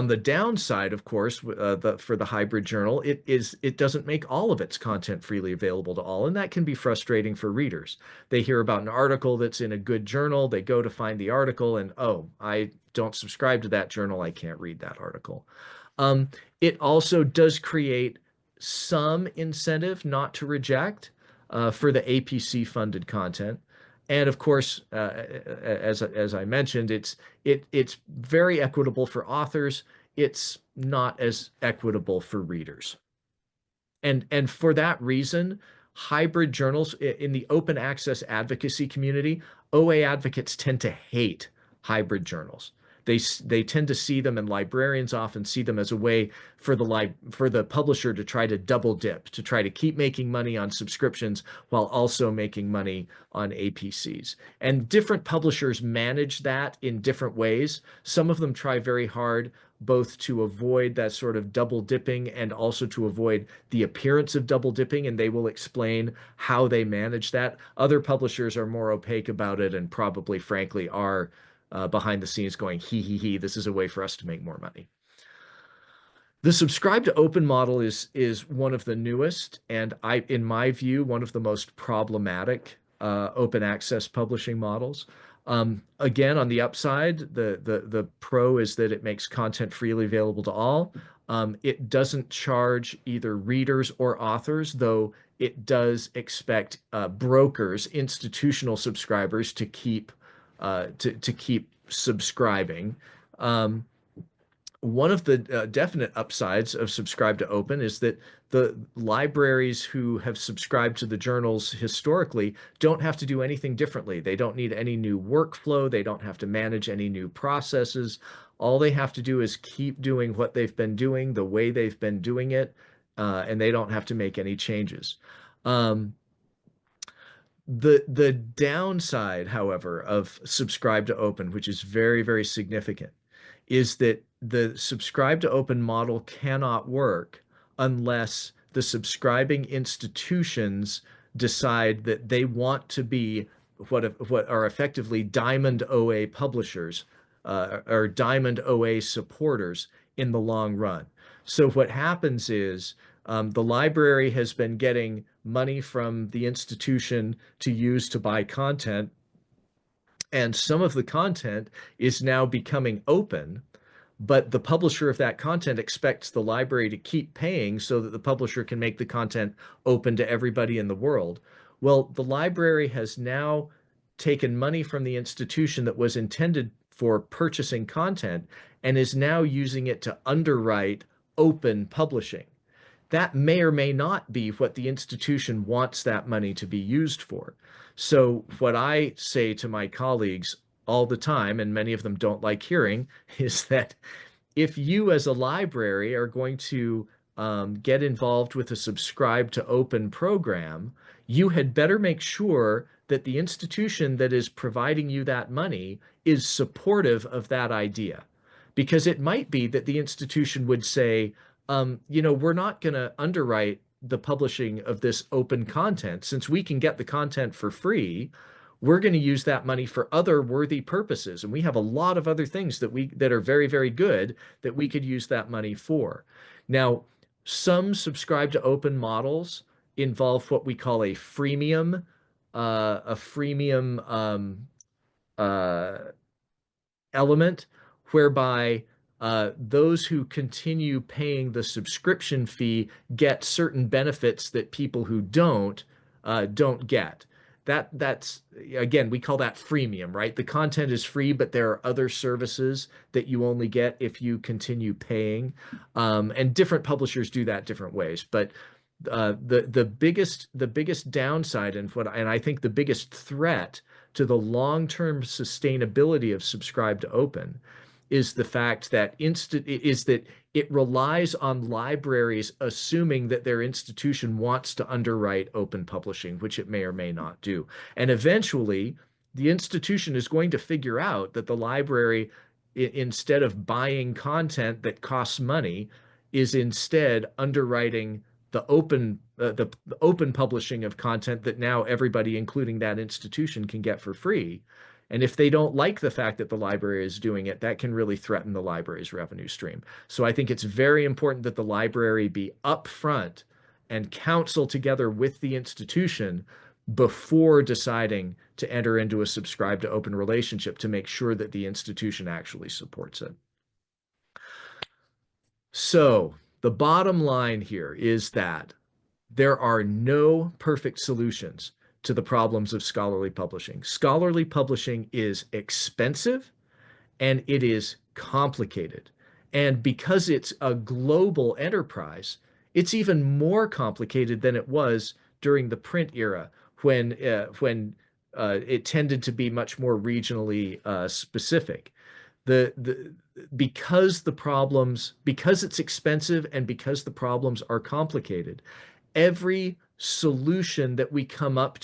the downside, of course, for the hybrid journal, it doesn't make all of its content freely available to all, and that can be frustrating for readers. They hear about an article that's in a good journal, they go to find the article, and oh, I don't subscribe to that journal, I can't read that article. It also does create some incentive not to reject for the APC funded content. And of course, as I mentioned, it's very equitable for authors. It's not as equitable for readers. And for that reason, hybrid journals in the open access advocacy community, OA advocates tend to hate hybrid journals. They tend to see them, and librarians often see them as a way for the publisher to try to double dip, to try to keep making money on subscriptions while also making money on APCs. And different publishers manage that in different ways. Some of them try very hard both to avoid that sort of double dipping and also to avoid the appearance of double dipping, and they will explain how they manage that. Other publishers are more opaque about it and probably, frankly, are behind the scenes going, he, this is a way for us to make more money. The subscribe to open model is one of the newest, and in my view, one of the most problematic open access publishing models. Again, on the upside, the pro is that it makes content freely available to all. It doesn't charge either readers or authors, though it does expect brokers, institutional subscribers, to keep subscribing. One of the definite upsides of subscribe to open is that the libraries who have subscribed to the journals historically don't have to do anything differently. They don't need any new workflow. They don't have to manage any new processes. All they have to do is keep doing what they've been doing the way they've been doing it, and they don't have to make any changes. The downside, however, of subscribe to open, which is very, very significant, is that the subscribe to open model cannot work unless the subscribing institutions decide that they want to be what are effectively diamond OA publishers or diamond OA supporters in the long run. So what happens is the library has been getting money from the institution to use to buy content, and some of the content is now becoming open, but the publisher of that content expects the library to keep paying so that the publisher can make the content open to everybody in the world. Well, the library has now taken money from the institution that was intended for purchasing content and is now using it to underwrite open publishing. That may or may not be what the institution wants that money to be used for. So what I say to my colleagues all the time, and many of them don't like hearing, is that if you as a library are going to get involved with a subscribe to open program, you had better make sure that the institution that is providing you that money is supportive of that idea. Because it might be that the institution would say, we're not going to underwrite the publishing of this open content. Since we can get the content for free, we're going to use that money for other worthy purposes. And we have a lot of other things that are very, very good that we could use that money for. Now, some subscribe to open models involve what we call a freemium element, whereby those who continue paying the subscription fee get certain benefits that people who don't get. That's again, we call that freemium, right? The content is free, but there are other services that you only get if you continue paying. And different publishers do that different ways. But the biggest downside and I think the biggest threat to the long-term sustainability of subscribe to open is the fact that it relies on libraries assuming that their institution wants to underwrite open publishing, which it may or may not do. And eventually, the institution is going to figure out that the library, instead of buying content that costs money, is instead underwriting the open publishing of content that now everybody, including that institution, can get for free. And if they don't like the fact that the library is doing it, that can really threaten the library's revenue stream. So I think it's very important that the library be upfront and counsel together with the institution before deciding to enter into a subscribe to open relationship to make sure that the institution actually supports it. So the bottom line here is that there are no perfect solutions to the problems of scholarly publishing. Scholarly publishing is expensive and it is complicated. And because it's a global enterprise, it's even more complicated than it was during the print era when it tended to be much more regionally specific. Because it's expensive and because the problems are complicated, every solution that we come up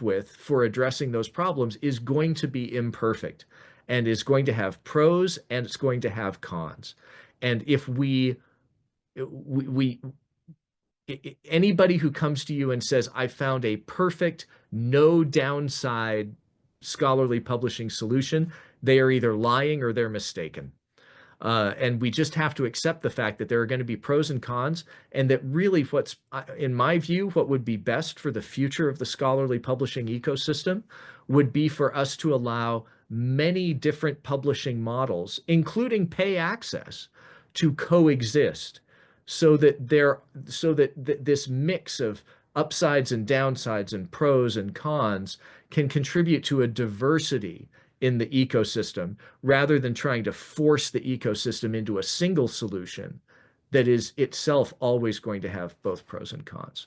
with for addressing those problems is going to be imperfect and is going to have pros and it's going to have cons. And if anybody who comes to you and says, I found a perfect, no downside scholarly publishing solution, they are either lying or they're mistaken. And we just have to accept the fact that there are going to be pros and cons, and that really in my view, what would be best for the future of the scholarly publishing ecosystem would be for us to allow many different publishing models, including pay access, to coexist so that this mix of upsides and downsides and pros and cons can contribute to a diversity in the ecosystem rather than trying to force the ecosystem into a single solution that is itself always going to have both pros and cons.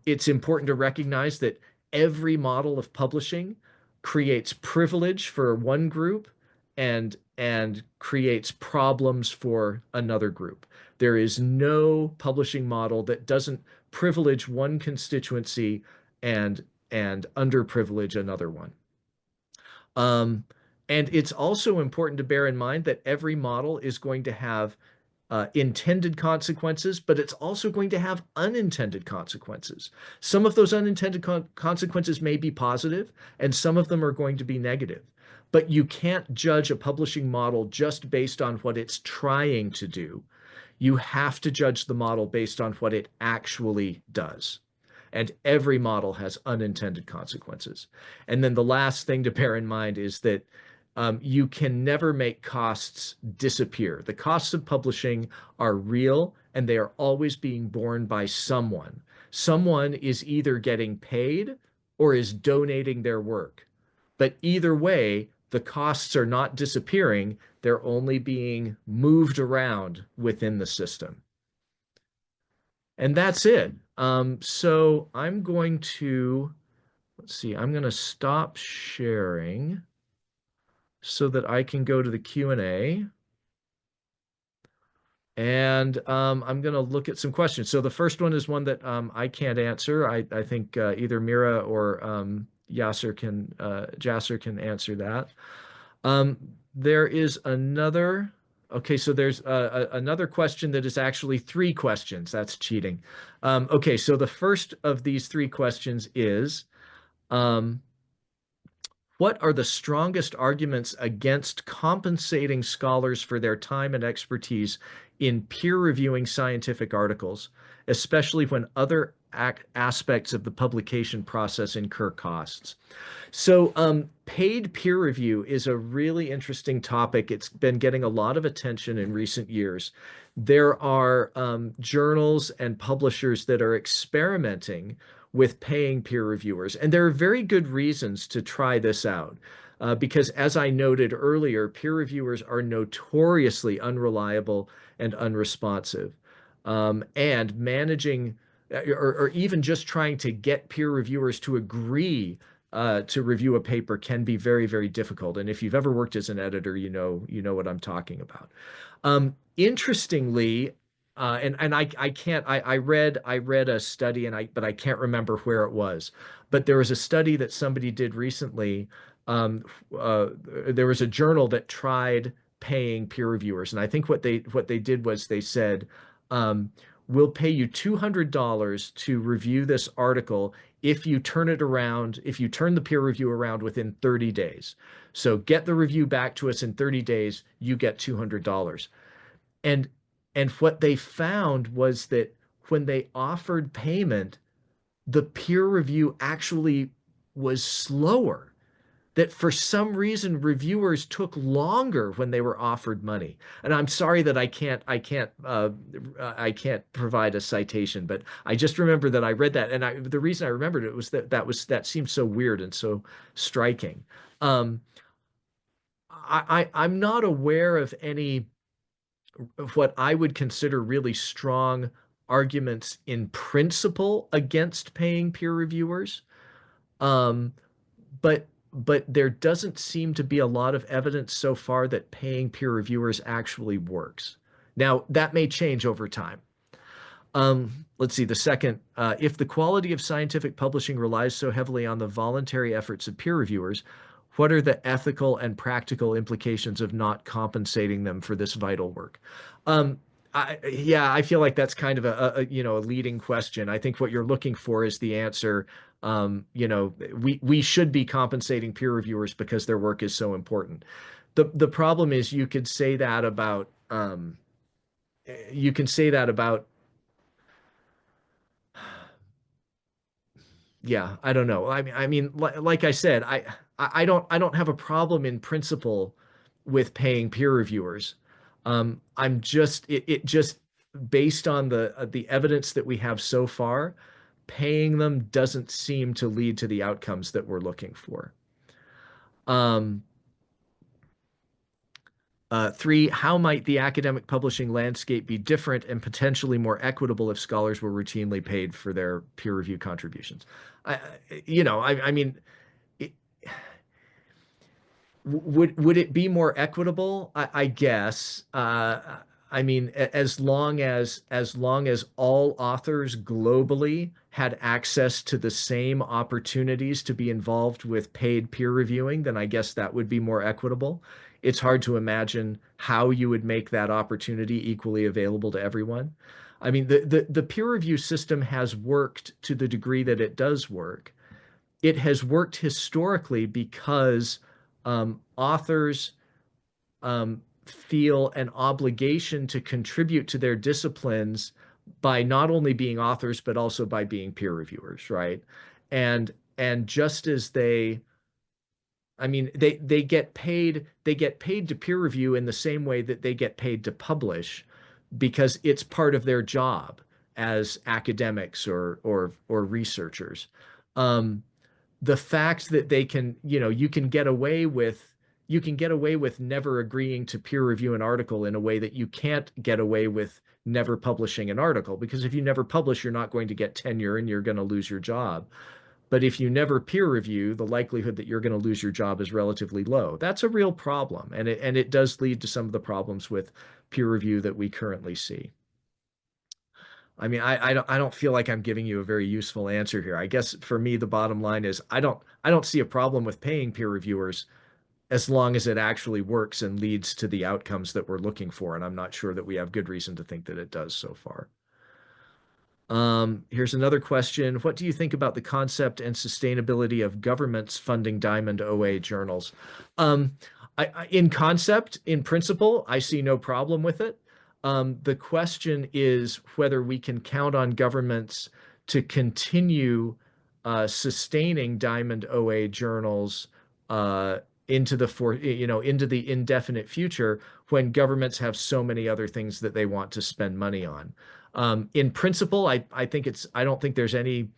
It's important to recognize that every model of publishing creates privilege for one group and creates problems for another group. There is no publishing model that doesn't privilege one constituency and underprivilege another one. And it's also important to bear in mind that every model is going to have intended consequences, but it's also going to have unintended consequences. Some of those unintended consequences may be positive, and some of them are going to be negative. But you can't judge a publishing model just based on what it's trying to do. You have to judge the model based on what it actually does. And every model has unintended consequences. And then the last thing to bear in mind is that you can never make costs disappear. The costs of publishing are real, and they are always being borne by someone. Someone is either getting paid or is donating their work. But either way, the costs are not disappearing. They're only being moved around within the system. And that's it. So I'm going to, I'm going to stop sharing so that I can go to the Q&A. And I'm going to look at some questions. So the first one is one that I can't answer. I think either Mira or Jasser can answer that. There is another. Okay, so there's another question that is actually 3 questions. That's cheating. Okay, so the first of these 3 questions is, what are the strongest arguments against compensating scholars for their time and expertise in peer reviewing scientific articles, especially when other aspects of the publication process incur costs? So paid peer review is a really interesting topic. It's been getting a lot of attention in recent years. There are journals and publishers that are experimenting with paying peer reviewers, and there are very good reasons to try this out. Because as I noted earlier, peer reviewers are notoriously unreliable and unresponsive. And managing or even just trying to get peer reviewers to agree to review a paper can be very, very difficult. And if you've ever worked as an editor, you know what I'm talking about. Interestingly, I read a study but I can't remember where it was. But there was a study that somebody did recently. There was a journal that tried paying peer reviewers, and I think what they did was they said, we'll pay you $200 to review this article if you turn it around, if you turn the peer review around within 30 days. So get the review back to us in 30 days, you get $200. And what they found was that when they offered payment, the peer review actually was slower. That for some reason reviewers took longer when they were offered money. And I'm sorry that I can't provide a citation, but I just remember that I read that, and the reason I remembered it was that seemed so weird and so striking. I'm not aware of any what I would consider really strong arguments in principle against paying peer reviewers. Um, but there doesn't seem to be a lot of evidence so far that paying peer reviewers actually works. Now, that may change over time. Let's see, the second, if the quality of scientific publishing relies so heavily on the voluntary efforts of peer reviewers, what are the ethical and practical implications of not compensating them for this vital work? Yeah, I feel like that's kind of a leading question. I think what you're looking for is the answer. We should be compensating peer reviewers because their work is so important. The problem is you could say that about you can say that about yeah, I don't know. I mean, like I said, I don't have a problem in principle with paying peer reviewers. I'm just it just based on the evidence that we have so far, paying them doesn't seem to lead to the outcomes that we're looking for. Um, Three, how might the academic publishing landscape be different and potentially more equitable if scholars were routinely paid for their peer review contributions? I, I mean, it, would it be more equitable? I guess. I mean, as long as all authors globally had access to the same opportunities to be involved with paid peer reviewing, then I guess that would be more equitable. It's hard to imagine how you would make that opportunity equally available to everyone. I mean, the peer review system has worked to the degree that it does work. It has worked historically because authors feel an obligation to contribute to their disciplines by not only being authors but also by being peer reviewers, right? And just as I mean, they get paid to peer review in the same way that they get paid to publish because it's part of their job as academics or researchers. Um, the fact that they can, you can get away with never agreeing to peer review an article in a way that you can't get away with never publishing an article, because if you never publish, you're not going to get tenure and you're going to lose your job. But if you never peer review, the likelihood that you're going to lose your job is relatively low. That's a real problem, and it does lead to some of the problems with peer review that we currently see. I mean, I don't feel like I'm giving you a very useful answer here. I guess for me, the bottom line is I don't see a problem with paying peer reviewers as long as it actually works and leads to the outcomes that we're looking for. And I'm not sure that we have good reason to think that it does so far. Here's another question. What do you think about the concept and sustainability of governments funding Diamond OA journals? Um, in concept, in principle, I see no problem with it. The question is whether we can count on governments to continue sustaining Diamond OA journals into the indefinite future when governments have so many other things that they want to spend money on. In principle, I don't think there's any,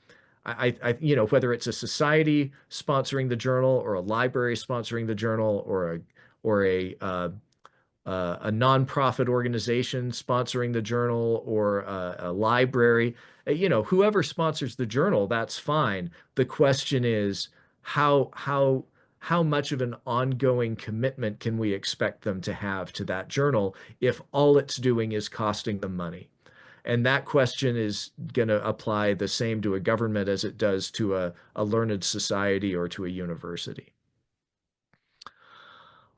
whether it's a society sponsoring the journal or a library sponsoring the journal or a nonprofit organization sponsoring the journal or a library, whoever sponsors the journal, that's fine. The question is how much of an ongoing commitment can we expect them to have to that journal if all it's doing is costing them money? And that question is going to apply the same to a government as it does to a learned society or to a university.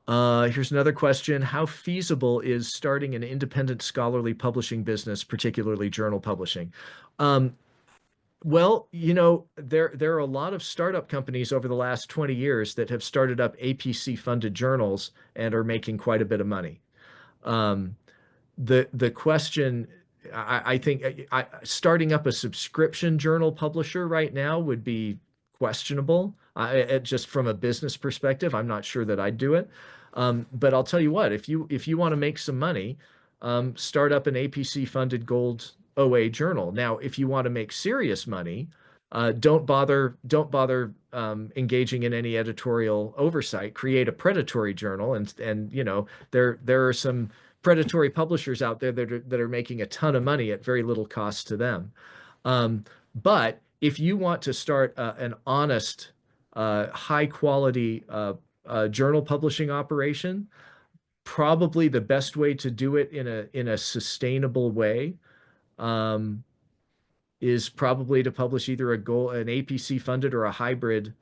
Here's another question. How feasible is starting an independent scholarly publishing business, particularly journal publishing? Well, there are a lot of startup companies over the last 20 years that have started up APC-funded journals and are making quite a bit of money. The question, I think, starting up a subscription journal publisher right now would be questionable. Just from a business perspective, I'm not sure that I'd do it. But I'll tell you what, if you want to make some money, start up an APC-funded gold OA journal. Now, if you want to make serious money, don't bother engaging in any editorial oversight. Create a predatory journal, and there are some predatory publishers out there that are making a ton of money at very little cost to them. But if you want to start an honest high quality journal publishing operation, probably the best way to do it in a sustainable way um, is probably to publish either an APC funded or a hybrid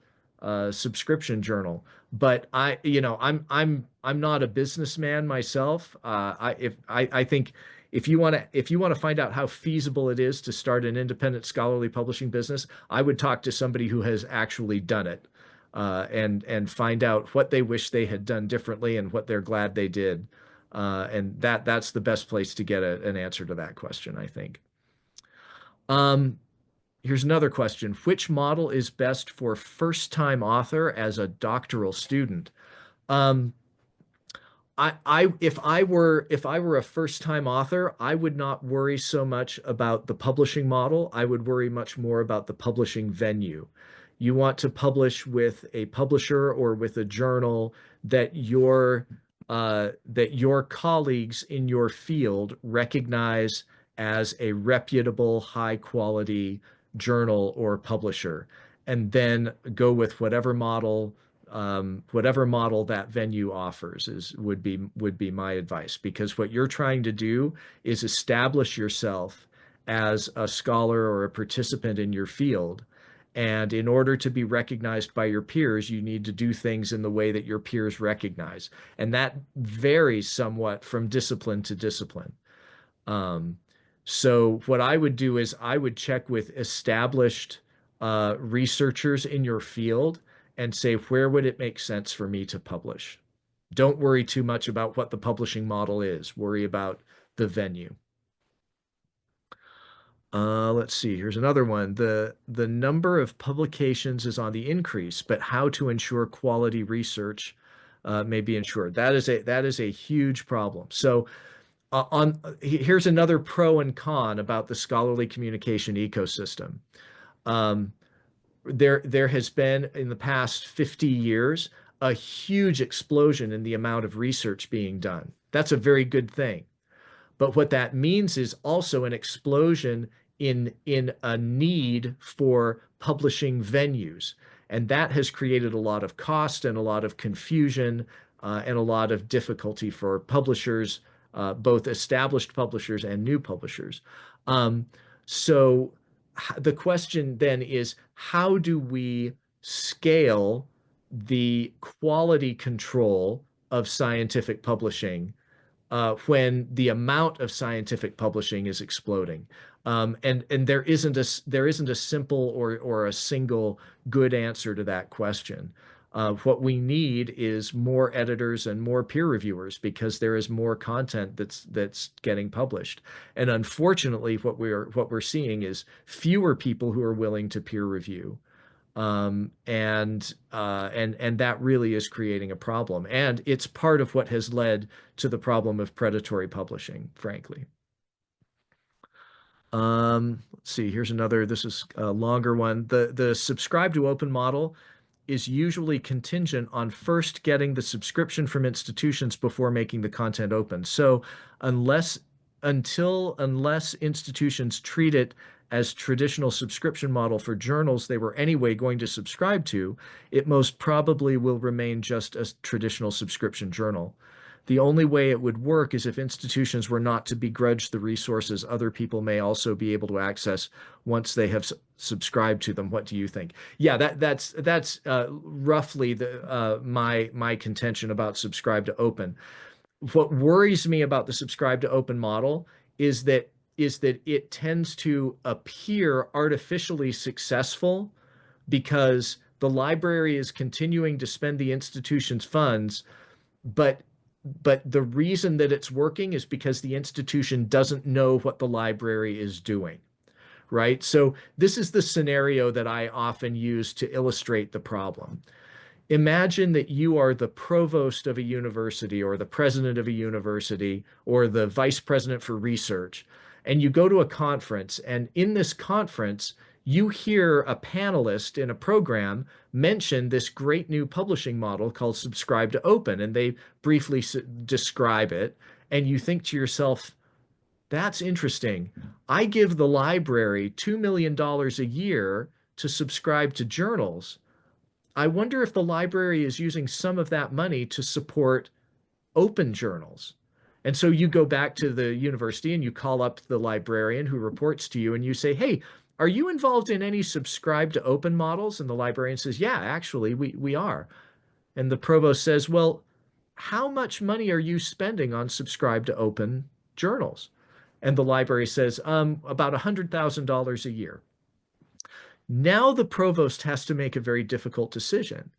subscription journal. But I'm not a businessman myself. I think if you want to find out how feasible it is to start an independent scholarly publishing business, I would talk to somebody who has actually done it, and find out what they wish they had done differently and what they're glad they did. And that's the best place to get an answer to that question, I think. Um, Here's another question. Which model is best for first-time author as a doctoral student? Um, if I were a first-time author, I would not worry so much about the publishing model. I would worry much more about the publishing venue. You want to publish with a publisher or with a journal that your colleagues in your field recognize as a reputable, high-quality journal or publisher, and then go with whatever model that venue offers would be my advice, because what you're trying to do is establish yourself as a scholar or a participant in your field. And in order to be recognized by your peers, you need to do things in the way that your peers recognize. And that varies somewhat from discipline to discipline. Um, so what I would do is I would check with established researchers in your field and say, where would it make sense for me to publish? Don't worry too much about what the publishing model is. Worry about the venue. Let's see. Here's another one. The number of publications is on the increase, but how to ensure quality research may be ensured. That is a huge problem. So here's another pro and con about the scholarly communication ecosystem. There has been, in the past 50 years, a huge explosion in the amount of research being done. That's a very good thing. But what that means is also an explosion in a need for publishing venues. And that has created a lot of cost and a lot of confusion, and a lot of difficulty for publishers, both established publishers and new publishers. So the question then is, how do we scale the quality control of scientific publishing when the amount of scientific publishing is exploding? And there isn't a simple or a single good answer to that question. What we need is more editors and more peer reviewers, because there is more content that's getting published. And unfortunately, what we're seeing is fewer people who are willing to peer review. And that really is creating a problem. And it's part of what has led to the problem of predatory publishing, frankly. Let's see, here's another, this is a longer one. The subscribe to open model is usually contingent on first getting the subscription from institutions before making the content open. So unless institutions treat it as traditional subscription model for journals they were anyway going to subscribe to, it most probably will remain just a traditional subscription journal. The only way it would work is if institutions were not to begrudge the resources other people may also be able to access once they have subscribed to them. What do you think? Yeah, that's roughly my contention about subscribe to open. What worries me about the subscribe to open model is that it tends to appear artificially successful because the library is continuing to spend the institution's funds, but the reason that it's working is because the institution doesn't know what the library is doing, right? So this is the scenario that I often use to illustrate the problem. Imagine that you are the provost of a university or the president of a university or the vice president for research, and you go to a conference, and in this conference, you hear a panelist in a program mention this great new publishing model called subscribe to open, and they briefly describe it, and you think to yourself, that's interesting. I give the library $2 million a year to subscribe to journals. I wonder if the library is using some of that money to support open journals. And so you go back to the university and you call up the librarian who reports to you and you say, hey, are you involved in any subscribe to open models? And the librarian says, yeah, actually, we are. And the provost says, well, how much money are you spending on subscribe to open journals? And the library says, about $100,000 a year. Now the provost has to make a very difficult decision.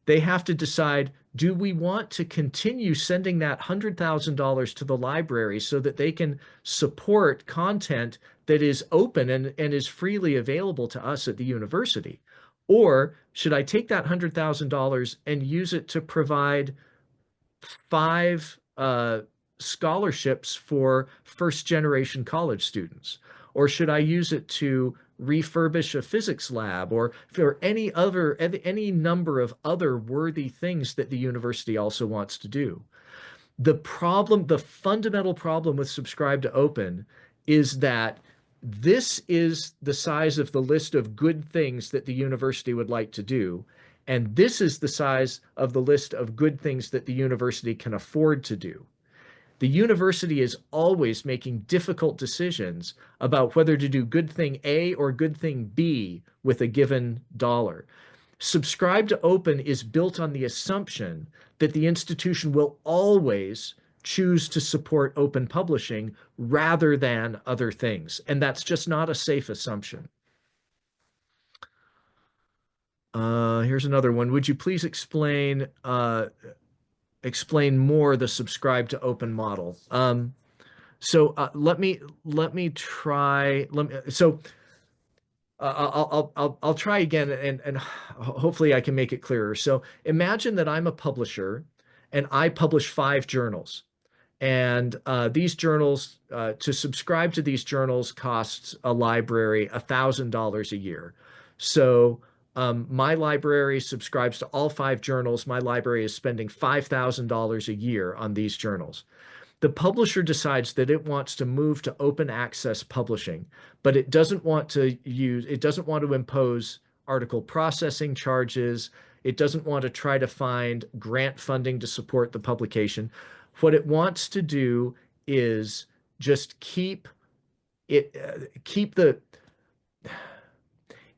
They have to decide, do we want to continue sending that $100,000 to the library so that they can support content that is open and is freely available to us at the university? Or should I take that $100,000 and use it to provide 5 scholarships for first generation college students? Or should I use it to refurbish a physics lab or for any number of other worthy things that the university also wants to do? The fundamental problem with subscribe to open is that this is the size of the list of good things that the university would like to do. And this is the size of the list of good things that the university can afford to do. The university is always making difficult decisions about whether to do good thing A or good thing B with a given dollar. Subscribe to open is built on the assumption that the institution will always choose to support open publishing rather than other things. And that's just not a safe assumption. Here's another one. Would you please explain more the subscribe to open model? Let me try. I'll try again and hopefully I can make it clearer. So imagine that I'm a publisher and I publish 5 journals. And these journals, to subscribe to these journals costs a library $1,000 a year. So my library subscribes to all 5 journals. My library is spending $5,000 a year on these journals. The publisher decides that it wants to move to open access publishing, but it doesn't want to impose article processing charges. It doesn't want to try to find grant funding to support the publication. What it wants to do is just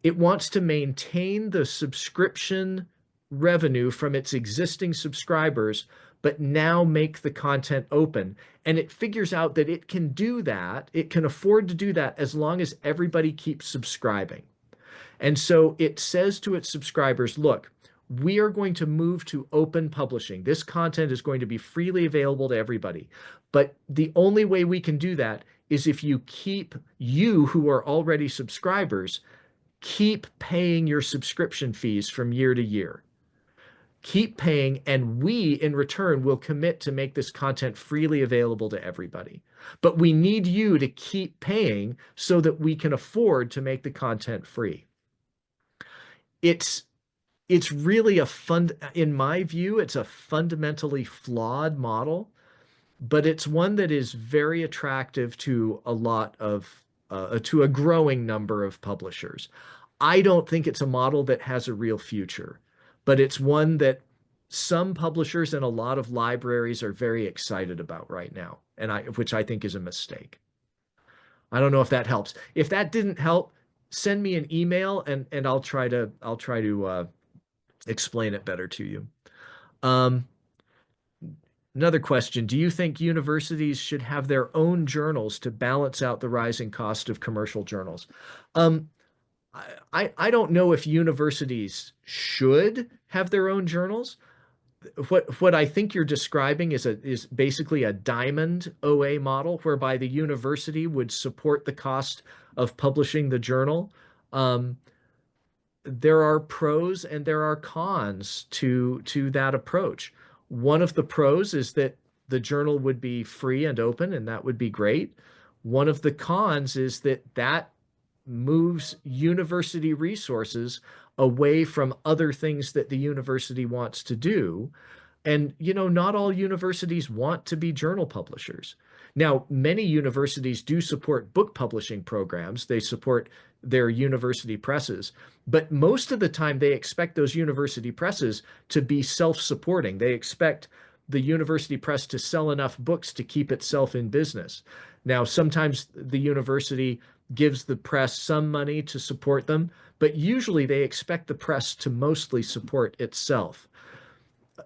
it wants to maintain the subscription revenue from its existing subscribers, but now make the content open. And it figures out that it can do that, it can afford to do that as long as everybody keeps subscribing. And so it says to its subscribers, look, we are going to move to open publishing. This content is going to be freely available to everybody. But the only way we can do that is if you who are already subscribers, keep paying your subscription fees from year to year. Keep paying, and we, in return, will commit to make this content freely available to everybody. But we need you to keep paying so that we can afford to make the content free. It's really in my view, it's a fundamentally flawed model, but it's one that is very attractive to to a growing number of publishers. I don't think it's a model that has a real future, but it's one that some publishers and a lot of libraries are very excited about right now, which I think is a mistake. I don't know if that helps. If that didn't help, send me an email and I'll try to explain it better to you. Another question, do you think universities should have their own journals to balance out the rising cost of commercial journals? I don't know if universities should have their own journals. What I think you're describing is basically a diamond OA model, whereby the university would support the cost of publishing the journal. There are pros and there are cons to that approach. One of the pros is that the journal would be free and open, and that would be great. One of the cons is that moves university resources away from other things that the university wants to do. And, not all universities want to be journal publishers. Now, many universities do support book publishing programs. They support their university presses, but most of the time they expect those university presses to be self-supporting. They expect the university press to sell enough books to keep itself in business. Now, sometimes the university gives the press some money to support them, but usually they expect the press to mostly support itself.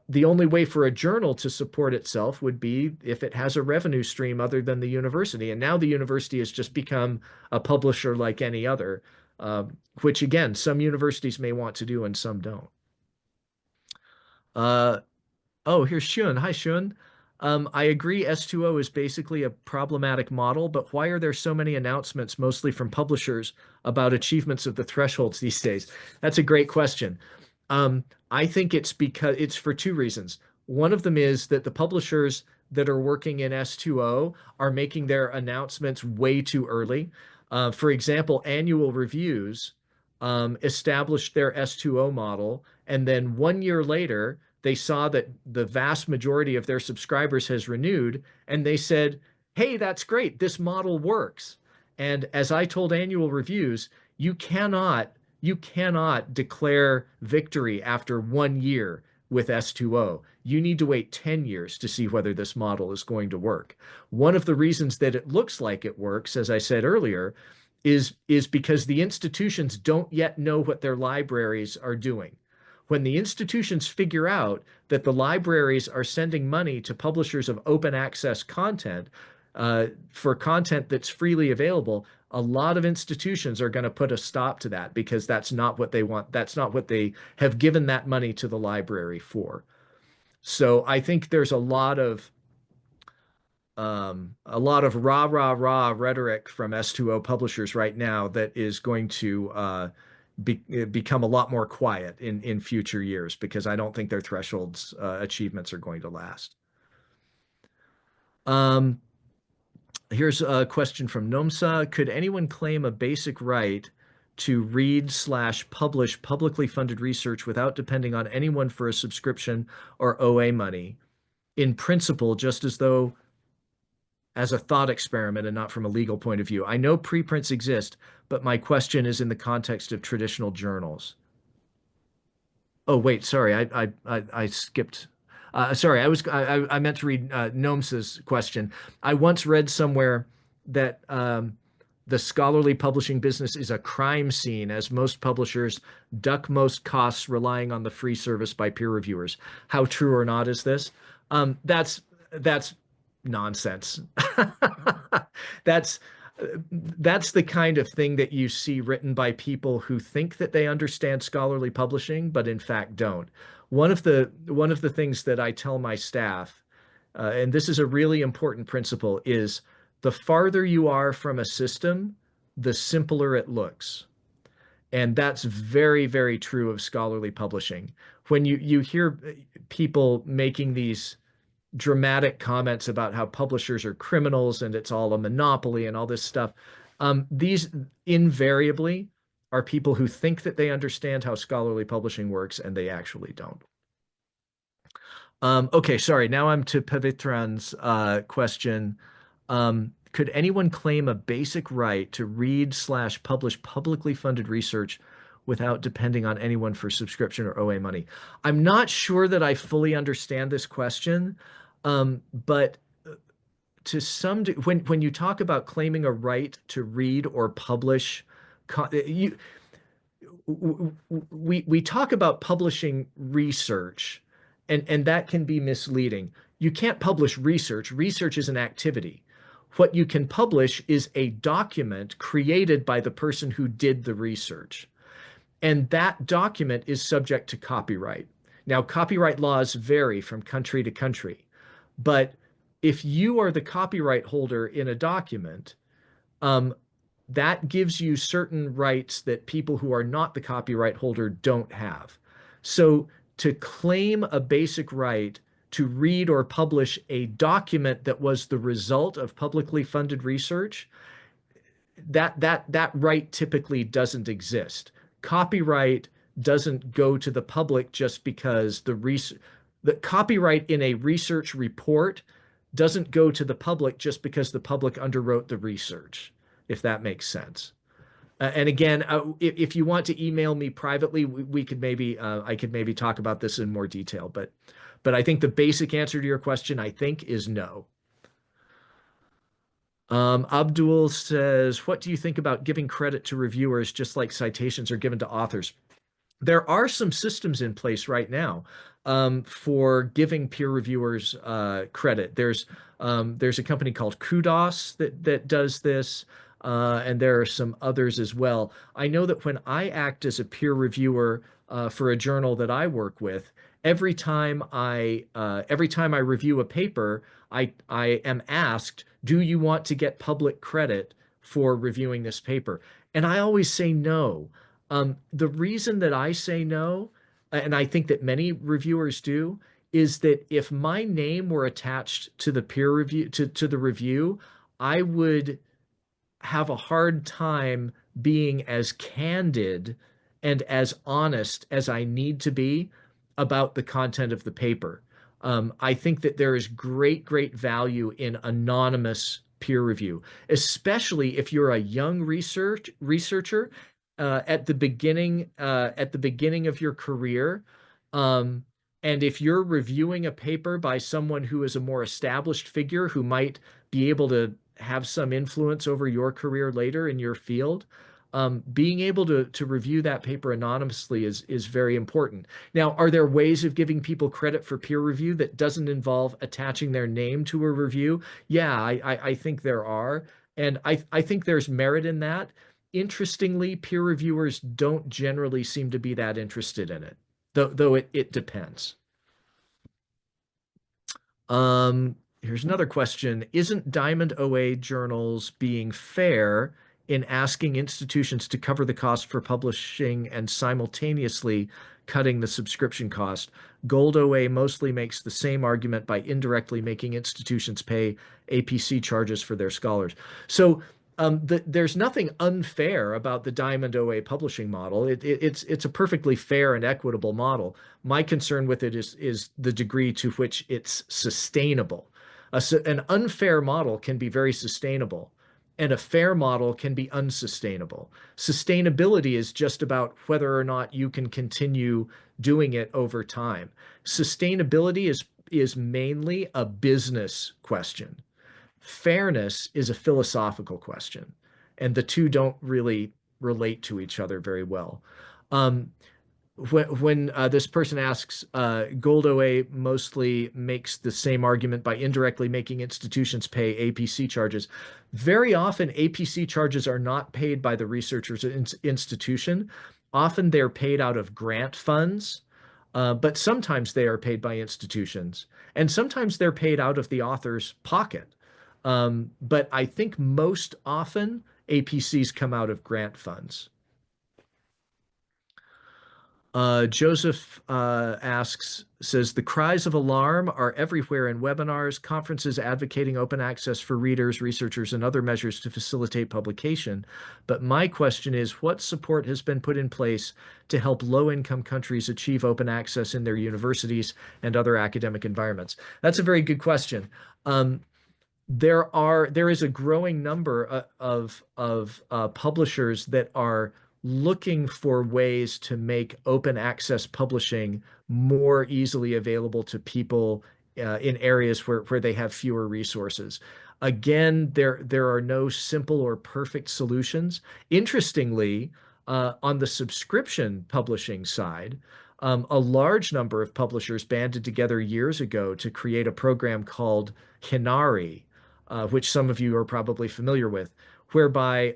The only way for a journal to support itself would be if it has a revenue stream other than the university. And now the university has just become a publisher like any other, which again, some universities may want to do and some don't. Oh, here's Shun. Hi, Shun. I agree S2O is basically a problematic model, but why are there so many announcements, mostly from publishers, about achievements of the thresholds these days? That's a great question. I think it's for two reasons. One of them is that the publishers that are working in S2O are making their announcements way too early. For example, Annual Reviews established their S2O model, and then 1 year later, they saw that the vast majority of their subscribers has renewed, and they said, hey, that's great, this model works. And as I told Annual Reviews, you cannot declare victory after 1 year with S2O. You need to wait 10 years to see whether this model is going to work. One of the reasons that it looks like it works, as I said earlier, is because the institutions don't yet know what their libraries are doing. When the institutions figure out that the libraries are sending money to publishers of open access content for content that's freely available, a lot of institutions are going to put a stop to that because that's not what they want. That's not what they have given that money to the library for. So I think there's a lot of rah rhetoric from S2O publishers right now that is going to become a lot more quiet in future years because I don't think their thresholds achievements are going to last. Here's a question from Nomsa. Could anyone claim a basic right to read/publish publicly funded research without depending on anyone for a subscription or OA money? In principle, just as though as a thought experiment and not from a legal point of view. I know preprints exist, but my question is in the context of traditional journals. Oh, wait, sorry, I skipped. Sorry, I meant to read Gnomes's question. I once read somewhere that the scholarly publishing business is a crime scene, as most publishers duck most costs relying on the free service by peer reviewers. How true or not is this? That's nonsense. That's the kind of thing that you see written by people who think that they understand scholarly publishing, but in fact don't. One of the things that I tell my staff, and this is a really important principle, is the farther you are from a system, the simpler it looks. And that's very, very true of scholarly publishing. When you hear people making these dramatic comments about how publishers are criminals and it's all a monopoly and all this stuff, these invariably are people who think that they understand how scholarly publishing works and they actually don't. Okay, sorry, now I'm to Pavitran's question. Could anyone claim a basic right to read/publish publicly funded research without depending on anyone for subscription or OA money? I'm not sure that I fully understand this question, but to some when you talk about claiming a right to read or publish, we talk about publishing research, and that can be misleading. You can't publish research. Research is an activity. What you can publish is a document created by the person who did the research. And that document is subject to copyright. Now, copyright laws vary from country to country, but if you are the copyright holder in a document, that gives you certain rights that people who are not the copyright holder don't have. So to claim a basic right to read or publish a document that was the result of publicly funded research, that right typically doesn't exist. Copyright doesn't go to the public just because the copyright in a research report doesn't go to the public just because the public underwrote the research, if that makes sense. And again, if you want to email me privately, we could maybe I could maybe talk about this in more detail. But I think the basic answer to your question, I think, is no. Abdul says, what do you think about giving credit to reviewers just like citations are given to authors? There are some systems in place right now for giving peer reviewers credit. There's a company called Kudos that does this, and there are some others as well. I know that when I act as a peer reviewer for a journal that I work with, every time I review a paper, I am asked, do you want to get public credit for reviewing this paper? And I always say no. The reason that I say no, and I think that many reviewers do, is that if my name were attached to the peer review to the review, I would have a hard time being as candid and as honest as I need to be about the content of the paper. I think that there is great value in anonymous peer review, especially if you're a young researcher at the beginning of your career. And if you're reviewing a paper by someone who is a more established figure who might be able to have some influence over your career later in your field, being able to review that paper anonymously is very important. Now, are there ways of giving people credit for peer review that doesn't involve attaching their name to a review? Yeah, I think there are. And I think there's merit in that. Interestingly, peer reviewers don't generally seem to be that interested in it, though it depends. Here's another question. Isn't Diamond OA journals being fair in asking institutions to cover the cost for publishing and simultaneously cutting the subscription cost? Gold OA mostly makes the same argument by indirectly making institutions pay APC charges for their scholars. So there's nothing unfair about the Diamond OA publishing model. It's a perfectly fair and equitable model. My concern with it is the degree to which it's sustainable. An unfair model can be very sustainable, and a fair model can be unsustainable. Sustainability is just about whether or not you can continue doing it over time. Sustainability is mainly a business question. Fairness is a philosophical question, and the two don't really relate to each other very well. When this person asks, Gold OA mostly makes the same argument by indirectly making institutions pay APC charges. Very often, APC charges are not paid by the researcher's institution. Often they're paid out of grant funds, but sometimes they are paid by institutions, and sometimes they're paid out of the author's pocket. But I think most often APCs come out of grant funds. Joseph says, the cries of alarm are everywhere in webinars, conferences advocating open access for readers, researchers, and other measures to facilitate publication. But my question is, what support has been put in place to help low-income countries achieve open access in their universities and other academic environments? That's a very good question. There is a growing number of publishers that are looking for ways to make open access publishing more easily available to people in areas where they have fewer resources. Again, there are no simple or perfect solutions. Interestingly, on the subscription publishing side, a large number of publishers banded together years ago to create a program called Hinari, which some of you are probably familiar with, whereby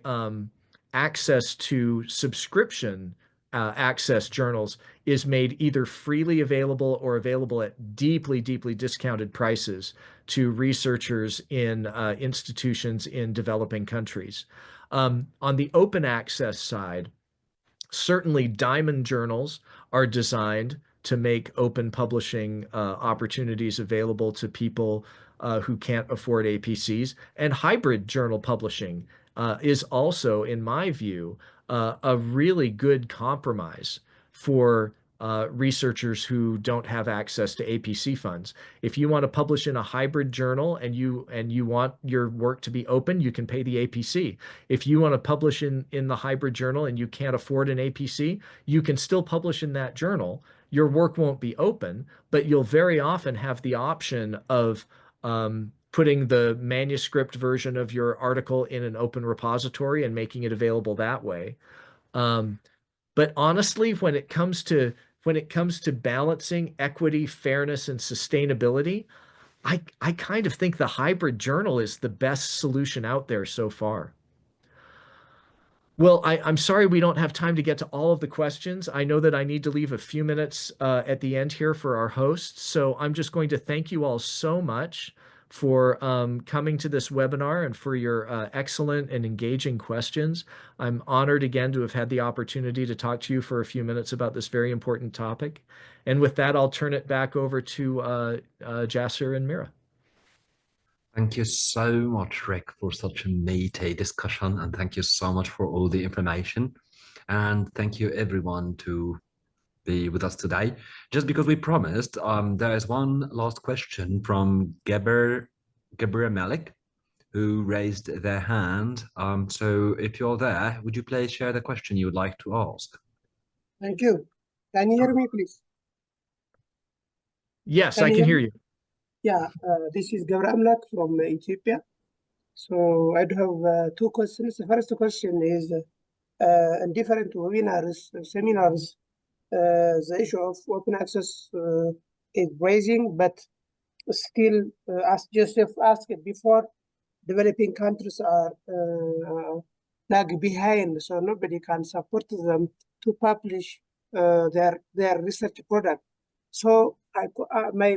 access to subscription access journals is made either freely available or available at deeply discounted prices to researchers in institutions in developing countries. On the open access side, certainly Diamond journals are designed to make open publishing opportunities available to people who can't afford APCs, and hybrid journal publishing is also, in my view, a really good compromise for researchers who don't have access to APC funds. If you want to publish in a hybrid journal and you want your work to be open, you can pay the APC. If you want to publish in the hybrid journal and you can't afford an APC, you can still publish in that journal. Your work won't be open, but you'll very often have the option of putting the manuscript version of your article in an open repository and making it available that way. But honestly, when it comes to balancing equity, fairness, and sustainability, I kind of think the hybrid journal is the best solution out there so far. Well, I'm sorry we don't have time to get to all of the questions. I know that I need to leave a few minutes at the end here for our hosts, so I'm just going to thank you all so much for coming to this webinar and for your excellent and engaging questions. I'm honored again to have had the opportunity to talk to you for a few minutes about this very important topic. And with that, I'll turn it back over to Jasser and Mira. Thank you so much, Rick, for such a meaty discussion, and thank you so much for all the information. And thank you, everyone, to be with us today. Just because we promised, there is one last question from Gabriel Malik, who raised their hand. So if you're there, would you please share the question you would like to ask? Thank you. Can you hear me, please? Yes, Can I you can hear hear you. Yeah, this is Gabriel Amlak from Ethiopia. So I do have two questions. The first question is, in different webinars, seminars, the issue of open access is raising, but still, as Joseph asked before, developing countries are lag behind, so nobody can support them to publish their research product. So my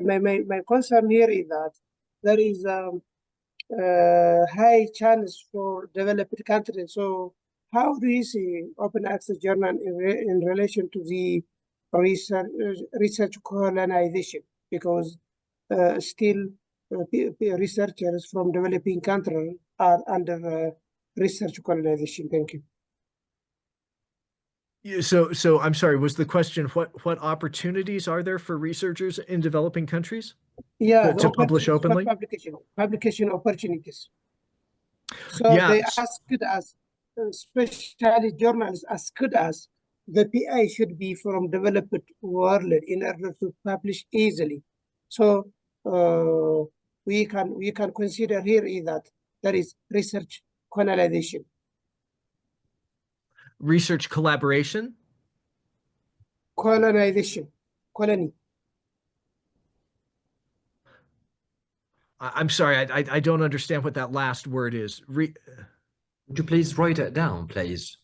concern here is that there is high chance for developed countries. So how do you see open access journal in relation to the research colonization? Because still researchers from developing countries are under research colonization. Thank you. So I'm sorry, was the question what opportunities are there for researchers in developing countries Yeah, to publish openly? publication opportunities. So Yeah, they asked us, especially journalists asked us, the PI should be from developed world in order to publish easily. So we can consider here is that there is research colonization. research collaboration. Colonization, colony. I'm sorry, I don't understand what that last word is. Would you please write it down, please?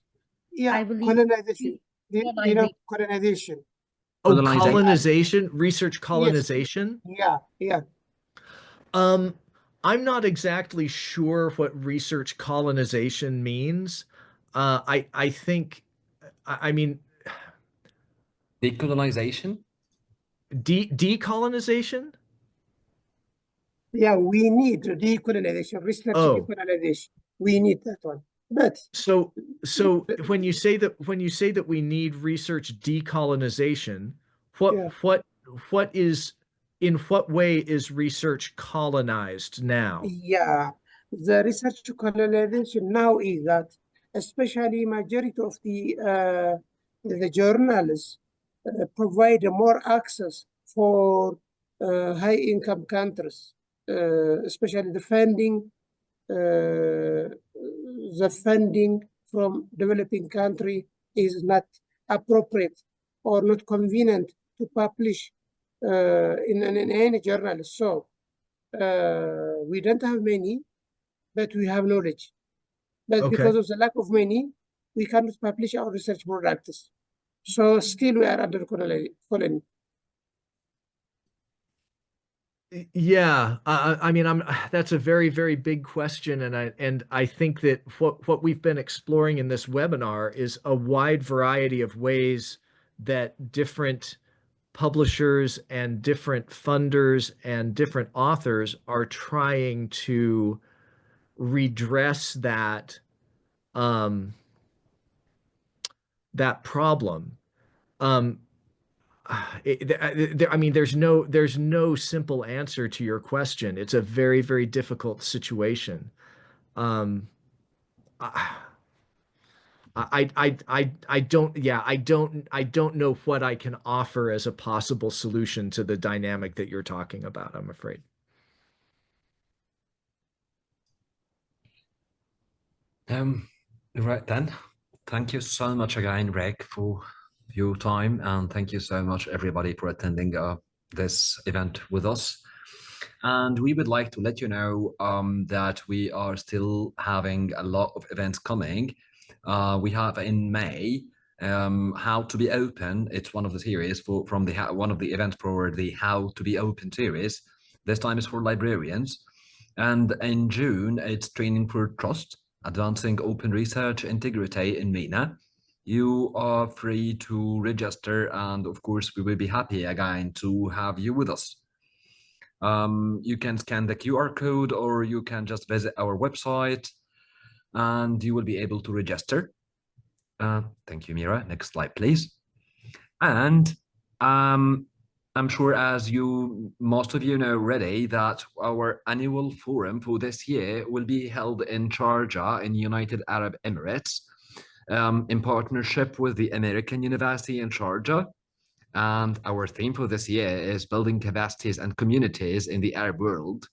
Yeah, I believe colonization. You know, colonization. Oh, Colonization. colonization, research colonization. Yeah. I'm not exactly sure what research colonization means. I think, I mean, Decolonization? decolonization? Yeah, we need decolonization, research decolonization. We need that one. But So when you say that we need research decolonization, what is in what way is research colonized now? yeah, the research colonization now is that, especially majority of the journals provide more access for high income countries, especially the funding from developing country is not appropriate or not convenient to publish in any journal. So we don't have many, but we have knowledge. But Okay. because of the lack of money, we cannot publish our research products. So still we are under colony. Yeah, I mean, that's a very, very big question, and I think that what we've been exploring in this webinar is a wide variety of ways that different publishers and different funders and different authors are trying to redress that problem. I mean, there's no simple answer to your question. It's a very, very difficult situation. Um, I, I don't, yeah, I don't know what I can offer as a possible solution to the dynamic that you're talking about, I'm afraid. Right then. Thank you so much again, Rick, for your time, and thank you so much, everybody, for attending this event with us. And we would like to let you know that we are still having a lot of events coming. We have in May How to Be Open. It's one of the series from the one of the events for the How to Be Open series. This time is for librarians. And in June, it's Training for Trust, Advancing Open Research Integrity in MENA. You are free to register, and of course, we will be happy again to have you with us. You can scan the QR code, or you can just visit our website and you will be able to register. Thank you, Mira. Next slide, please. And I'm sure, as most of you know already, that our annual forum for this year will be held in Sharjah in United Arab Emirates, in partnership with the American University in Sharjah. And our theme for this year is building capacities and communities in the Arab world.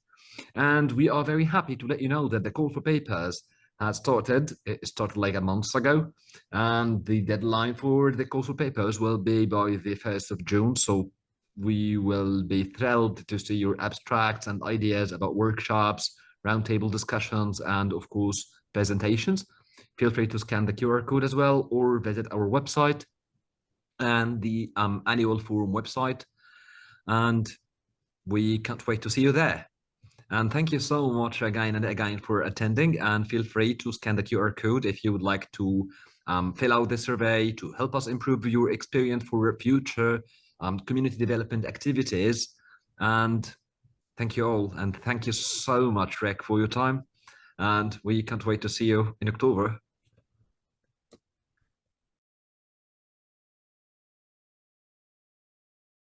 And we are very happy to let you know that the call for papers has started. It started like a month ago, and the deadline for the call for papers will be by the 1st of June. So we will be thrilled to see your abstracts and ideas about workshops, roundtable discussions, and of course, presentations. Feel free to scan the QR code as well, or visit our website and the annual forum website. And we can't wait to see you there. And thank you so much again and again for attending, and feel free to scan the QR code if you would like to fill out the survey to help us improve your experience for future community development activities. And thank you all, and thank you so much, Rick, for your time. And we can't wait to see you in October.